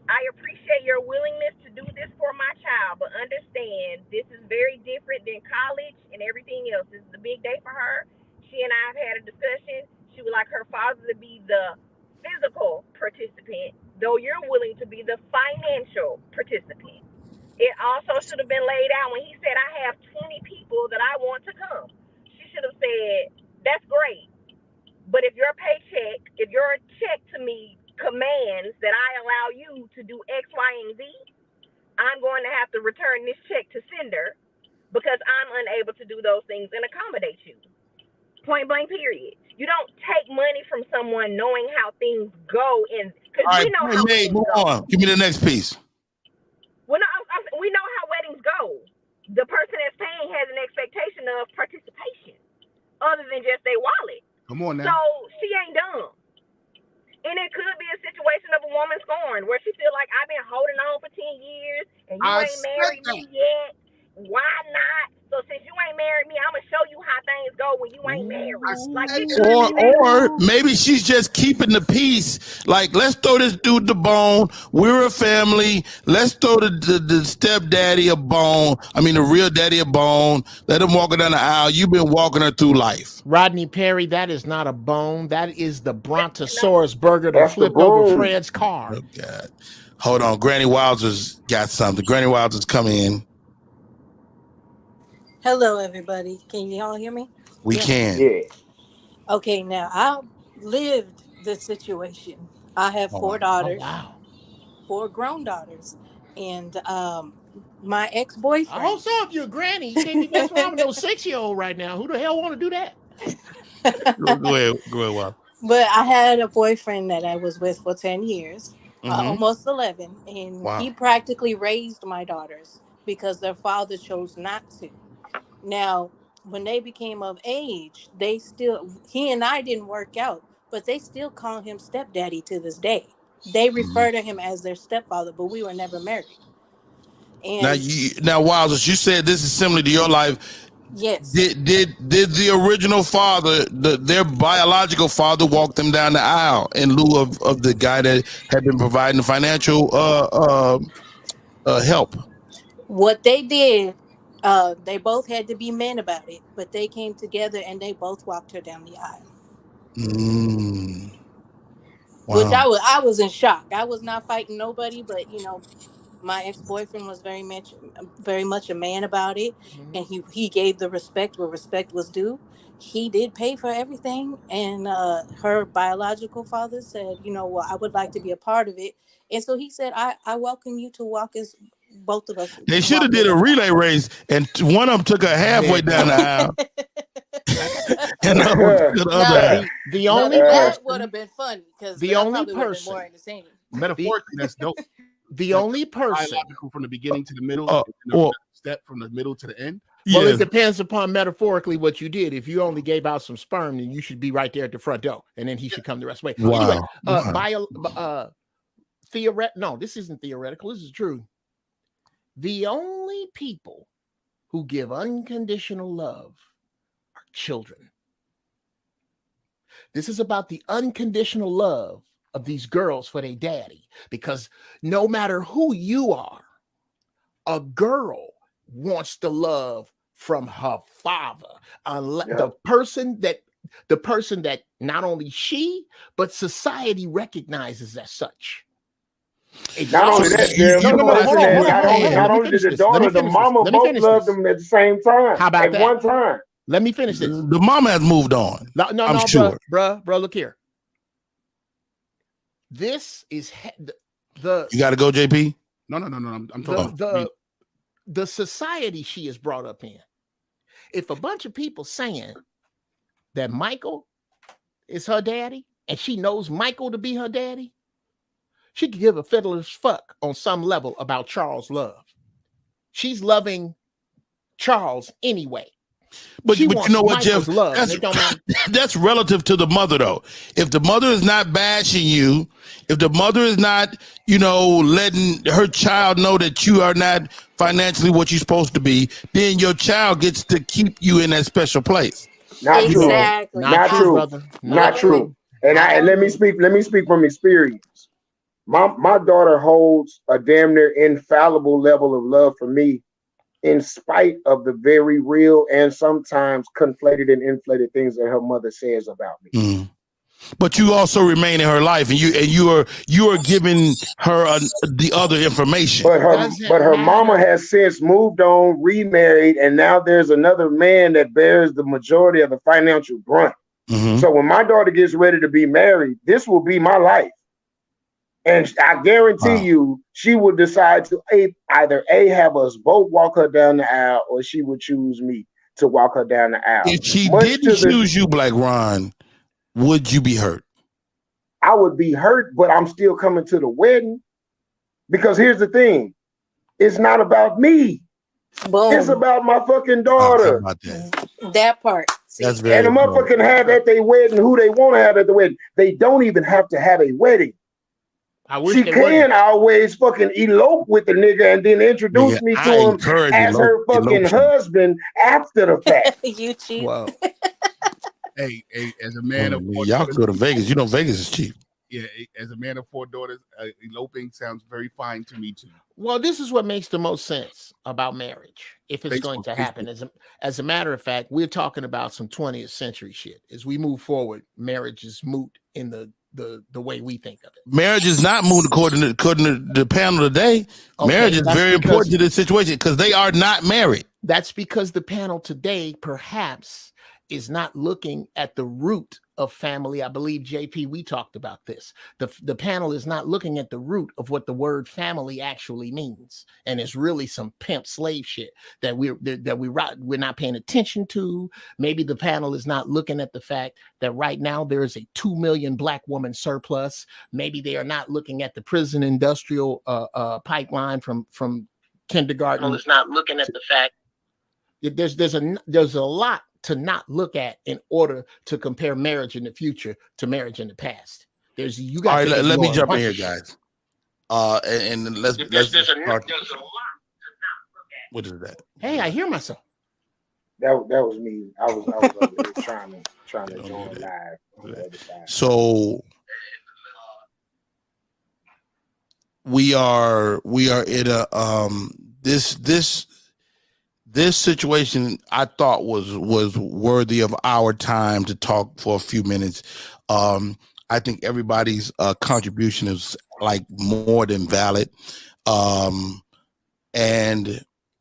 I appreciate your willingness to do this for my child, but understand this is very different than college and everything else. This is a big day for her. She and I have had a discussion. She would like her father to be the physical participant, though you're willing to be the financial participant. It also should have been laid out when he said, I have 20 people that I want to come. She should have said, that's great. But if your paycheck, if your check to me commands that I allow you to do X, Y, and Z, I'm going to have to return this check to sender because I'm unable to do those things and accommodate you. Point blank, period. You don't take money from someone knowing how things go in, because we know how things move go. on. Give me the next piece. Well, no, we know how weddings go. The person that's paying has an expectation of participation other than just their wallet. Come on now. So she ain't dumb. And it could be a situation of a woman scorned where she feel like I've been holding on for 10 years and you ain't married me yet. Why not? So since you ain't married me, I'm gonna show you how things go when you ain't married. Or maybe she's just keeping the peace. Like, let's throw this dude the bone. We're a family. Let's throw the stepdaddy a bone. I mean, the real daddy a bone. Let him walk her down the aisle. You've been walking her through life. Rodney Perry, that is not a bone. That is the Brontosaurus burger that flipped over Fred's car. Oh, God. Hold on, Granny Wowzer's got something. Granny Wowzer's come in. Hello, everybody. Can you all hear me? We can. Yeah. Okay, now I lived this situation. I have four Oh daughters, wow. 4 grown daughters, and my I ex-boyfriend. hope so. If you're a granny, you can't be messing around with no 6-year-old right now. Who the hell want to do that? Go ahead, Wow. But I had a boyfriend that I was with for 10 years, Mm-hmm. almost 11, and Wow. he practically raised my daughters because their father chose not to. Now, when they became of age, he and I didn't work out, but they still call him stepdaddy to this day. They refer to him as their stepfather, but we were never married. Now, And Wowzers, you said this is similar to your life. yes, Did the original father, their biological father, walk them down the aisle in lieu of the guy that had been providing the financial help? what they did, they both had to be men about it, but they came together and they both walked her down the aisle. Which Wow. I was in shock. I was not fighting nobody, but my ex-boyfriend was very much a man about it, and he gave the respect where respect was due. He did pay for everything, and her biological father said, well, I would like to be a part of it, and so he said, I welcome you to walk as both of us. They should have did a relay race, and one of them took her halfway down the aisle. And the other half. The only that would have been funny because the only person more entertaining. Metaphorically, that's dope. The only person biological from the beginning to the middle, step from the middle to the end. Well, it depends upon metaphorically what you did. If you only gave out some sperm, then you should be right there at the front door, and then he should come the rest of the way. Wow. Anyway, no, this isn't theoretical. This is true. The only people who give unconditional love are children. This is about the unconditional love of these girls for their daddy, because no matter who you are, a girl wants the love from her father. The person that not only she but society recognizes as such. Not only that, Jerry, not only did the daughter, the mama both loved them at the same time. How about at one time? Let me finish this. The mama has moved on. I'm sure. Bro, look here. This is the. You got to go, JP. No. I'm talking the society she is brought up in. If a bunch of people saying that Michael is her daddy, and she knows Michael to be her daddy, she could give a fiddler's fuck on some level about Charles' love. She's loving Charles anyway. But you know what, Michael's Jeff? That's relative to the mother, though. If the mother is not bashing you, if the mother is not, letting her child know that you are not financially what you're supposed to be, then your child gets to keep you in that special place. Not exactly. True. Not true. Brother. Not true. And let me speak from experience. My daughter holds a damn near infallible level of love for me, in spite of the very real and sometimes conflated and inflated things that her mother says about me. Mm. But you also remain in her life, and you are giving her the other information. But her mama has since moved on, remarried, and now there's another man that bears the majority of the financial brunt. Mm-hmm. So when my daughter gets ready to be married, this will be my life. And I guarantee you, she would decide to either have us both walk her down the aisle, or she would choose me to walk her down the aisle. If she didn't choose you, Black Ron, would you be hurt? I would be hurt, but I'm still coming to the wedding. Because here's the thing. It's not about me. Boom. It's about my fucking daughter. About that part. That's very and the motherfucking have at their wedding who they want to have at the wedding. They don't even have to have a wedding. She can always fucking elope with the nigga and then introduce me to him as her fucking husband after the fact. You cheap. Wow. Hey, as a man of four y'all daughters, go to Vegas. You know Vegas is cheap. Yeah, as a man of 4 daughters, eloping sounds very fine to me too. Well, this is what makes the most sense about marriage, if it's going to happen. As a matter of fact, we're talking about some 20th century shit. As we move forward, marriage is moot in the the way we think of it. Marriage is not moved according to the panel today. Okay, marriage is very because- important to this situation because they are not married. That's because the panel today perhaps is not looking at the root of family. I believe, JP, we talked about this. The panel is not looking at the root of what the word family actually means, and it's really some pimp slave shit that we're not paying attention to. Maybe the panel is not looking at the fact that right now there is a 2 million black woman surplus. Maybe they are not looking at the prison industrial pipeline from kindergarten. Panel is not looking at the fact. There's a lot to not look at in order to compare marriage in the future to marriage in the past. You got. All right, let me jump in here, shit. guys. And let's There's a lot to not look at. What is that? Hey, I hear myself. That was me. I was over here trying to join live on the other side. So we are in a this situation I thought was worthy of our time to talk for a few minutes. I think everybody's contribution is like more than valid. And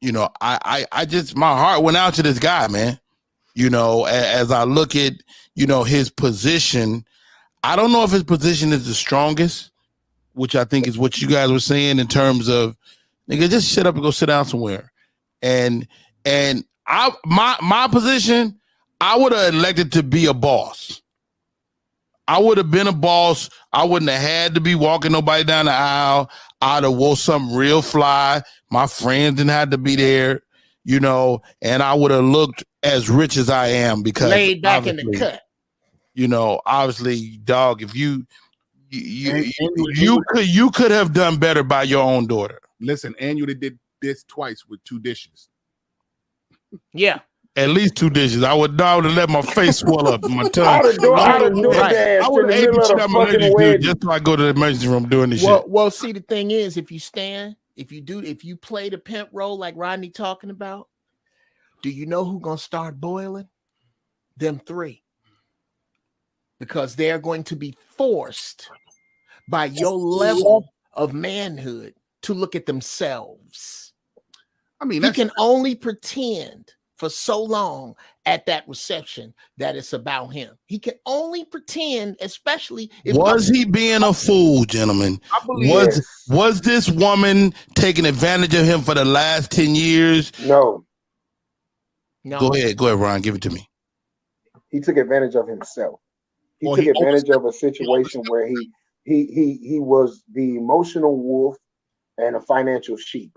you know, I just, my heart went out to this guy, man. You know, as I look at, you know, his position, I don't know if his position is the strongest, which I think is what you guys were saying in terms of, nigga, just shut up and go sit down somewhere. And my position, I would have elected to be a boss. I would have been a boss. I wouldn't have had to be walking nobody down the aisle. I'd have wore something real fly. My friends didn't have to be there, you know, and I would have looked as rich as I am because laid back in the cut. You know, obviously, dog, if you could have done better by your own daughter. Listen, and you did this twice with 2 dishes. Yeah. At least 2 dishes. I would have let my face swell up, my tongue. I would have just so I go to the emergency room doing this shit. Well, see, the thing is, if you play the pimp role like Rodney talking about, do you know who's gonna start boiling? Them 3. Because they're going to be forced by your level of manhood to look at themselves. I mean, he can only pretend for so long at that reception that it's about him. He can only pretend, especially if he being a fool, gentlemen? Was this woman taking advantage of him for the last 10 years? No. Go ahead, Ron. Give it to me. He took advantage of himself. He took advantage of a situation where he was the emotional wolf and a financial sheep.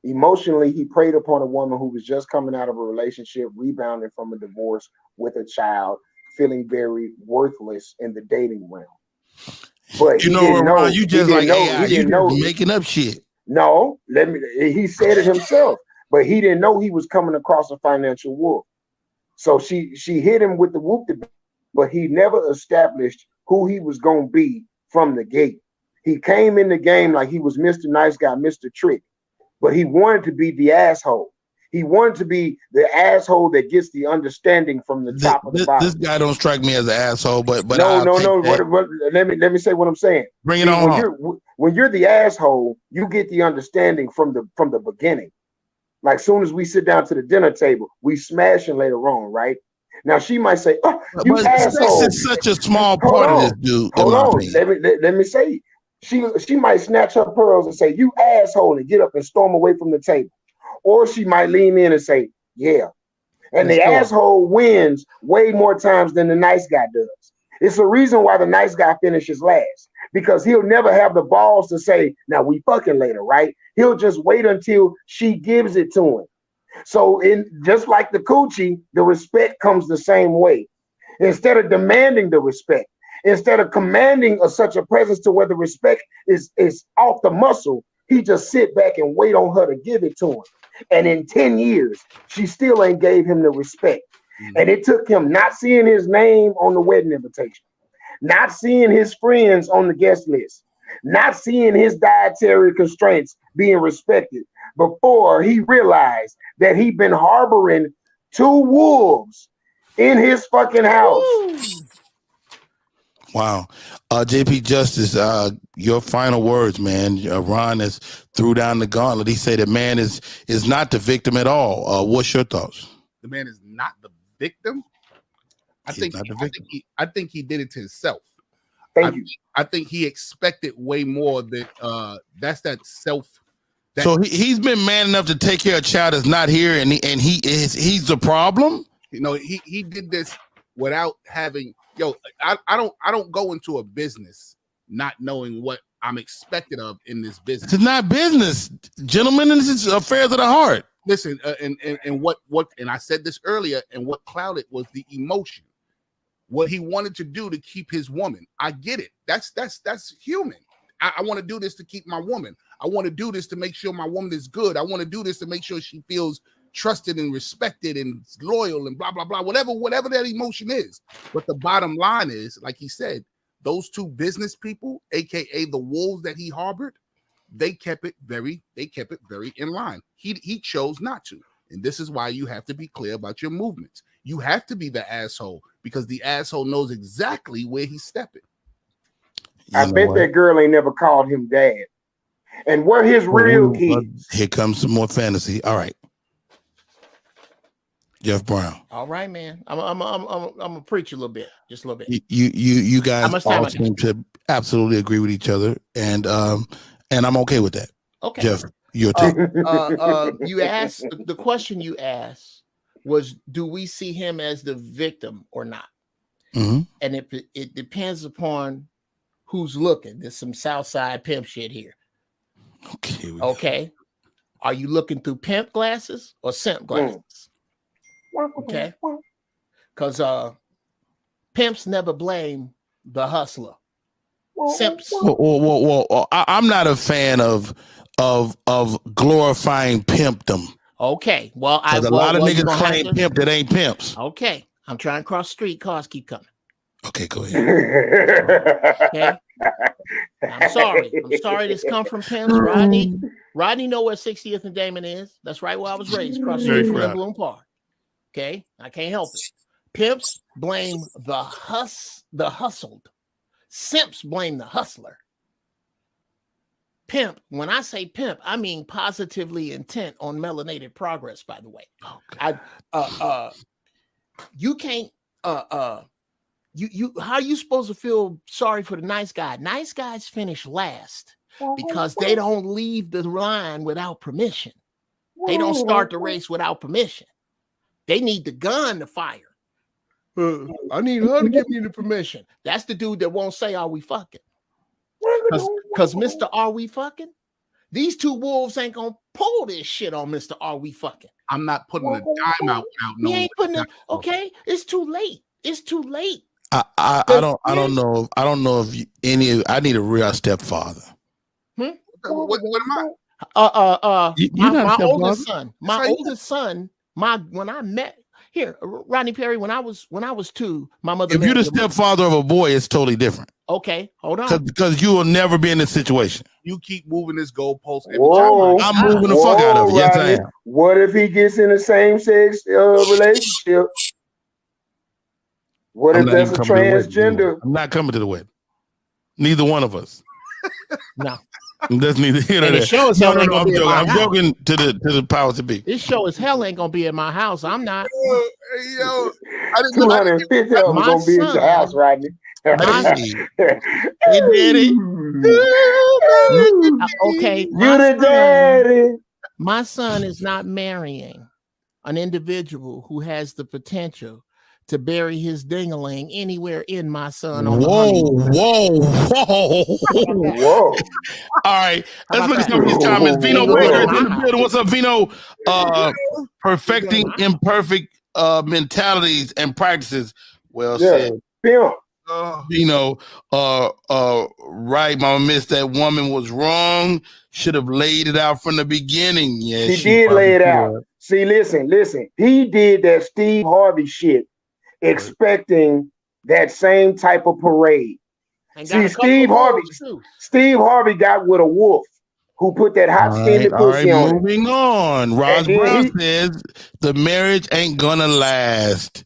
Emotionally, he preyed upon a woman who was just coming out of a relationship, rebounding from a divorce with a child, feeling very worthless in the dating realm. But you know, Ron, you just like AI. You making up shit. No, he said it himself, but he didn't know he was coming across a financial wolf. So she hit him with the whoop, but he never established who he was going to be from the gate. He came in the game like he was Mr. Nice Guy, Mr. Trick, but he wanted to be the asshole. He wanted to be the asshole that gets the understanding from the top of the bottom. This guy don't strike me as an asshole, but no. Let me say what I'm saying. Bring it on. When you're the asshole, you get the understanding from the beginning. Like soon as we sit down to the dinner table, we smashing later on, right? Now she might say, "Oh, you asshole!" Sex is such a small part of this dude. Hold on, let me say, she might snatch her pearls and say, "You asshole," and get up and storm away from the table, or she might lean in and say, "Yeah," and the asshole wins way more times than the nice guy does. It's the reason why the nice guy finishes last, because he'll never have the balls to say, "Now we fucking later," right? He'll just wait until she gives it to him. So just like the coochie, the respect comes the same way. Instead of demanding the respect, instead of commanding such a presence to where the respect is off the muscle, he just sit back and wait on her to give it to him. And in 10 years, she still ain't gave him the respect. And it took him not seeing his name on the wedding invitation, not seeing his friends on the guest list, not seeing his dietary constraints being respected before he realized that he'd been harboring 2 wolves in his fucking house. Wow. JP Justice, your final words, man. Ron has threw down the gauntlet. He said the man is not the victim at all. What's your thoughts? The man is not the victim. I think he did it to himself. Thank you. I think he expected way more than that's that self. So he's been man enough to take care of a child that's not here, and he's the problem. You know, he did this without having. I don't go into a business not knowing what I'm expected of in this business. It's not business, gentlemen. This is affairs of the heart. Listen, and what and I said this earlier, and what clouded was the emotion. What he wanted to do to keep his woman. I get it. That's human. I want to do this to keep my woman. I want to do this to make sure my woman is good. I want to do this to make sure she feels trusted and respected and loyal and blah, blah, blah, whatever that emotion is. But the bottom line is, like he said, those two business people, AKA the wolves that he harbored, they kept it very in line. He chose not to. And this is why you have to be clear about your movements. You have to be the asshole because the asshole knows exactly where he's stepping. I bet that girl ain't never called him dad. And where his real kids? Here comes some more fantasy. All right. Jeff Brown. All right, man. I'm gonna preach a little bit, just a little bit. You guys all seem to absolutely agree with each other, and I'm okay with that. Okay, Jeff, your take. You asked the question you asked was, do we see him as the victim or not? Mm-hmm. And it depends upon who's looking. There's some Southside pimp shit here. Okay. Are you looking through pimp glasses or simp glasses? Okay. Because pimps never blame the hustler. Simps. Well, I'm not a fan of glorifying pimpdom. Okay. Well, a lot of niggas claim pimp that ain't pimps. Okay. I'm trying to cross the street. Cars keep coming. Okay, go ahead. Okay. I'm sorry. This come from pimps. Rodney know where 60th and Damon is. That's right where I was raised. Across the street from Bloom Park. Okay, I can't help it. Pimps blame the hustled. Simps blame the hustler. Pimp, when I say pimp, I mean positively intent on melanated progress, by the way. Okay. You can't you how are you supposed to feel sorry for the nice guy? Nice guys finish last because they don't leave the line without permission. They don't start the race without permission. They need the gun to fire. I need her to give me the permission. That's the dude that won't say, are we fucking? Because Mr. Are we fucking? These two wolves ain't going to pull this shit on Mr. Are we fucking? I'm not putting a dime out without knowing. He ain't putting it. Okay, it's too late. It's too late. I don't know. I don't know if I need a real stepfather. What am I? My oldest son. My oldest son. When I met here, Rodney Perry, when I was 2, my mother. If you're the stepfather of a boy, it's totally different. Okay, hold on. Because you will never be in this situation. You keep moving this goalpost. I'm moving the fuck out of it. Yes, I am. What if he gets in a same-sex relationship? What if that's a transgender? I'm not coming to the wedding. Neither one of us. No. That's neither here nor there. I'm joking to the powers that be. This show as hell ain't gonna be at my house. I'm not. Yo, 250 of them gonna be at your house, Rodney. Hey, daddy. Okay, you the daddy. My son is not marrying an individual who has the potential to bury his ding-a-ling anywhere in my son. Whoa. All right, let's look at some of these comments. Vino Baker is in the building. What's up, Vino? Perfecting imperfect mentalities and practices. Well said. Vino, right, mama missed that woman was wrong. Should have laid it out from the beginning. Yeah, she did lay it out. See, listen. He did that Steve Harvey shit, expecting that same type of parade. See, Steve Harvey got with a wolf who put that hot skinny pussy on him. Moving on. Ross Brown says the marriage ain't gonna last.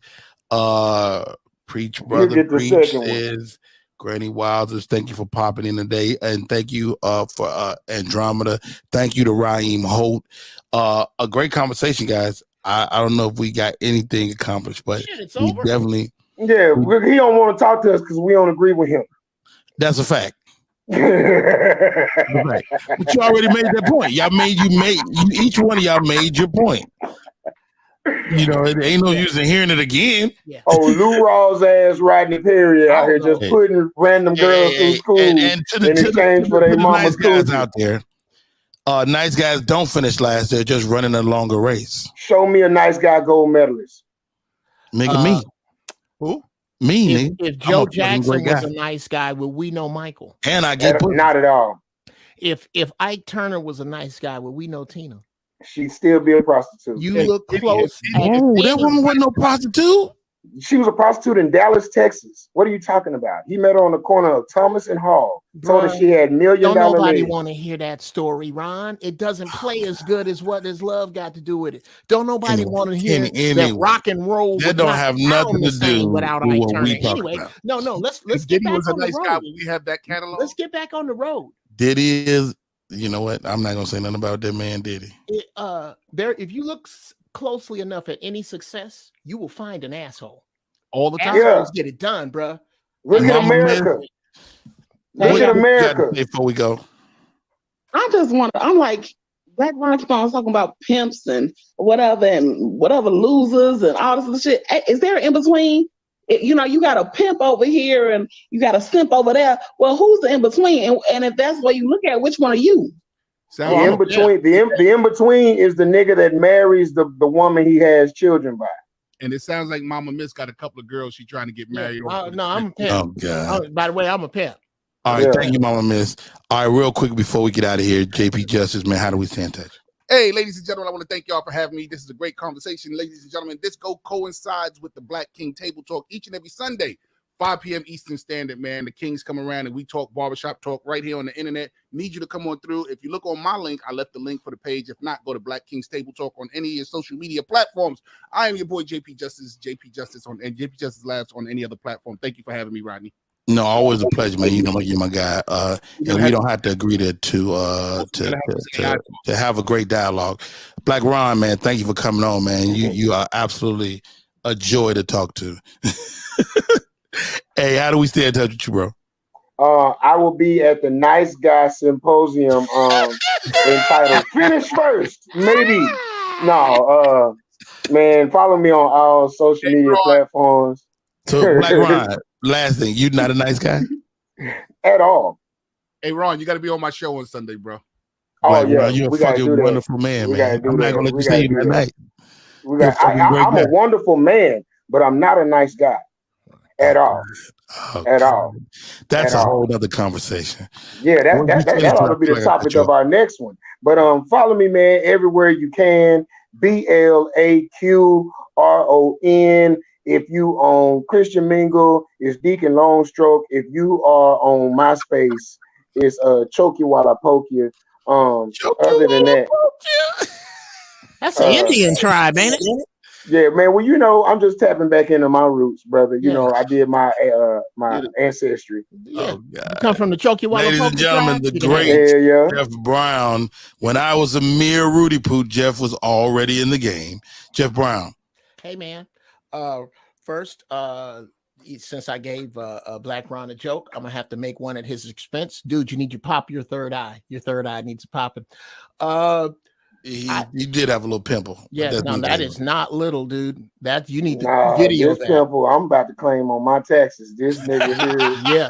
Preach, brother. Preach says Granny Wilders, thank you for popping in today, and thank you for Andromeda. Thank you to Raheem Holt. A great conversation, guys. I don't know if we got anything accomplished, but it's we over. definitely. Yeah, he don't want to talk to us because we don't agree with him. That's a fact. But you already made that point. Each one of y'all made your point. You know, it ain't no use in hearing it again. Yeah. Oh, Lou Raw's ass Rodney Perry out here just putting random girls through school and to the, in exchange for their mama's nice guys coochie. out there. Nice guys don't finish last. They're just running a longer race. Show me a nice guy gold medalist. Nigga, me. Who? Me, if Joe Jackson was a nice guy, would we know Michael? And I get not at all. If Ike Turner was a nice guy, would we know Tina? She'd still be a prostitute. You look close. Oh, that woman wasn't no prostitute. She was a prostitute in Dallas, Texas. What are you talking about? He met her on the corner of Thomas and Hall. Told her she had $1 million. Don't nobody want to hear that story, Ron. It doesn't play as good as what his love got to do with it. Don't nobody want to hear that rock and roll. That don't have nothing to do without with Ike what Turner. we talk Anyway, about. no. Let's get back on the road. When we have that catalog. Let's get back on the road. Diddy is. You know what? I'm not gonna say nothing about that man, Diddy. If you look closely enough at any success, you will find an asshole. All the time. Assholes get it done, bro. Look at America. Look at America. Before we go, I just wonder. I'm like, Black Ron keep on talking about pimps and whatever losers and all this other shit. Hey, is there an in between? You know, you got a pimp over here and you got a simp over there. Well, who's the in between? And if that's what you look at, which one are you? The in between, the in between is the nigga that marries the woman he has children by. And it sounds like Mama Miss got a couple of girls she's trying to get married. No, I'm a pimp. Oh God! By the way, I'm a pimp. All right, thank you, Mama Miss. All right, real quick before we get out of here, JP Justice, man, how do we stay in touch? Hey, ladies and gentlemen, I want to thank y'all for having me. This is a great conversation, ladies and gentlemen. This coincides with the Black King Table Talk each and every Sunday, 5 p.m. Eastern Standard, man. The Kings come around and we talk barbershop talk right here on the internet. Need you to come on through. If you look on my link, I left the link for the page. If not, go to Black Kings Table Talk on any of your social media platforms. I am your boy, JP Justice and JP Justice Labs on any other platform. Thank you for having me, Rodney. No, always a pleasure, man. You know, you're my guy, and we don't have to agree to have a great dialogue. Black Ron, man, thank you for coming on, man. You are absolutely a joy to talk to. Hey, how do we stay in touch with you, bro? I will be at the Nice Guy Symposium entitled "Finish First." Maybe no, man. Follow me on all social media platforms. So, Black Ron, last thing, you not a nice guy at all. Hey, Ron, you got to be on my show on Sunday, bro. Oh yeah, Ron, you're a fucking wonderful man, man. I'm not gonna let you see you that night. I'm a wonderful man, but I'm not a nice guy at all. At all. That's a whole other conversation. Yeah, that ought to be the topic of our next one. But follow me, man, everywhere you can. BLAQRON. If you on Christian Mingle, it's Deacon Longstroke. If you are on MySpace, it's Choke You While I Poke You. Other than that, that's an Indian tribe, ain't it? Yeah, man. Well, you know, I'm just tapping back into my roots, brother. You know, I did my my ancestry. Yeah. Oh, God. You come from the Choke You While I Poke You. Ladies and gentlemen, the great Jeff Brown. When I was a mere Rudy Poo, Jeff was already in the game. Jeff Brown. Hey, man. First, since I gave Black Ron a joke, I'm gonna have to make one at his expense. Dude, you need to pop your third eye. Your third eye needs popping. He did have a little pimple. Yeah, no, that is not little, dude. That you need to video this pimple. I'm about to claim on my taxes. This nigga here. Yeah,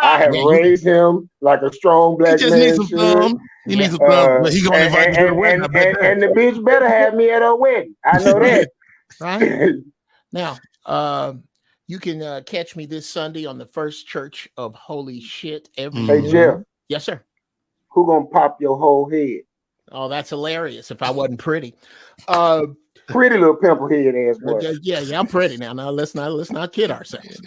I have raised him like a strong black man. He needs some thumb. He needs some thumb. But he gonna invite you to the wedding. And the bitch better have me at her wedding. I know that. Right now, you can catch me this Sunday on the First Church of Holy Shit every Hey Jeff. Yes, sir. Who gonna pop your whole head? Oh, that's hilarious. If I wasn't pretty. Pretty little pimple head ass boy. Yeah, I'm pretty now. Now let's not kid ourselves.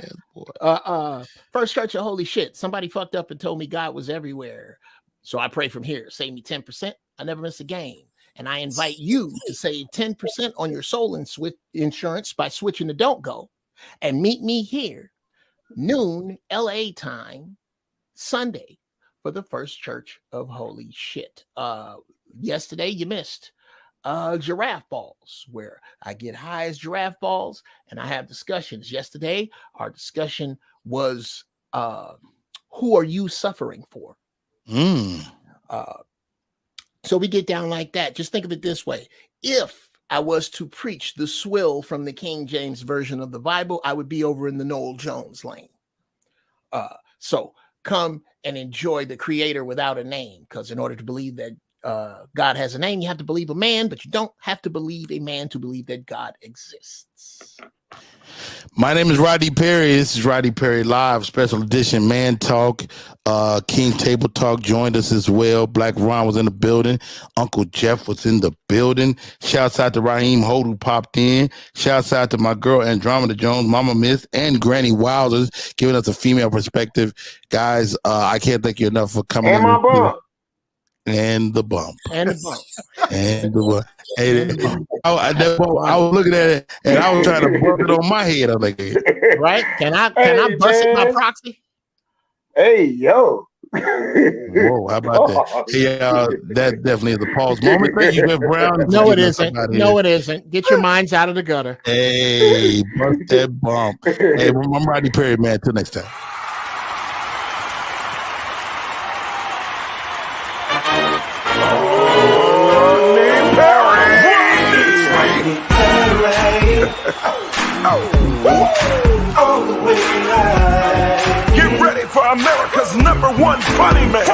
First Church of Holy Shit. Somebody fucked up and told me God was everywhere. So I pray from here. Save me 10%. I never miss a game. And I invite you to save 10% on your soul insurance by switching to Don't Go. And meet me here noon LA time, Sunday, for the First Church of Holy Shit. Yesterday you missed giraffe balls, where I get high as giraffe balls and I have discussions. Yesterday, our discussion was who are you suffering for? So we get down like that. Just think of it this way. If I was to preach the swill from the King James Version of the Bible, I would be over in the Noel Jones lane. So come and enjoy the Creator without a name, because in order to believe that God has a name, you have to believe a man, but you don't have to believe a man to believe that God exists. My name is Rodney Perry. This is Rodney Perry Live, special edition Man Talk. King Table Talk joined us as well. Black Ron was in the building. Uncle Jeff was in the building. Shouts out to Raheem Holt, who popped in. Shouts out to my girl Andromeda Jones, Mama Miss, and Granny Wilders, giving us a female perspective. Guys, I can't thank you enough for coming And in. my bump. And the bump. And the bump. And the bump. Hey, I was looking at it and I was trying to bump it on my head. I was like, right? Can I bust it by proxy? Hey, yo. Whoa, how about that? Hey, that definitely is a pause moment. Thank you, Jeff Brown. No, it isn't. No, it isn't. Get your minds out of the gutter. Hey, bust that bump. Hey, I'm Rodney Perry, man. Till next time. Get ready for America's #1 funny man.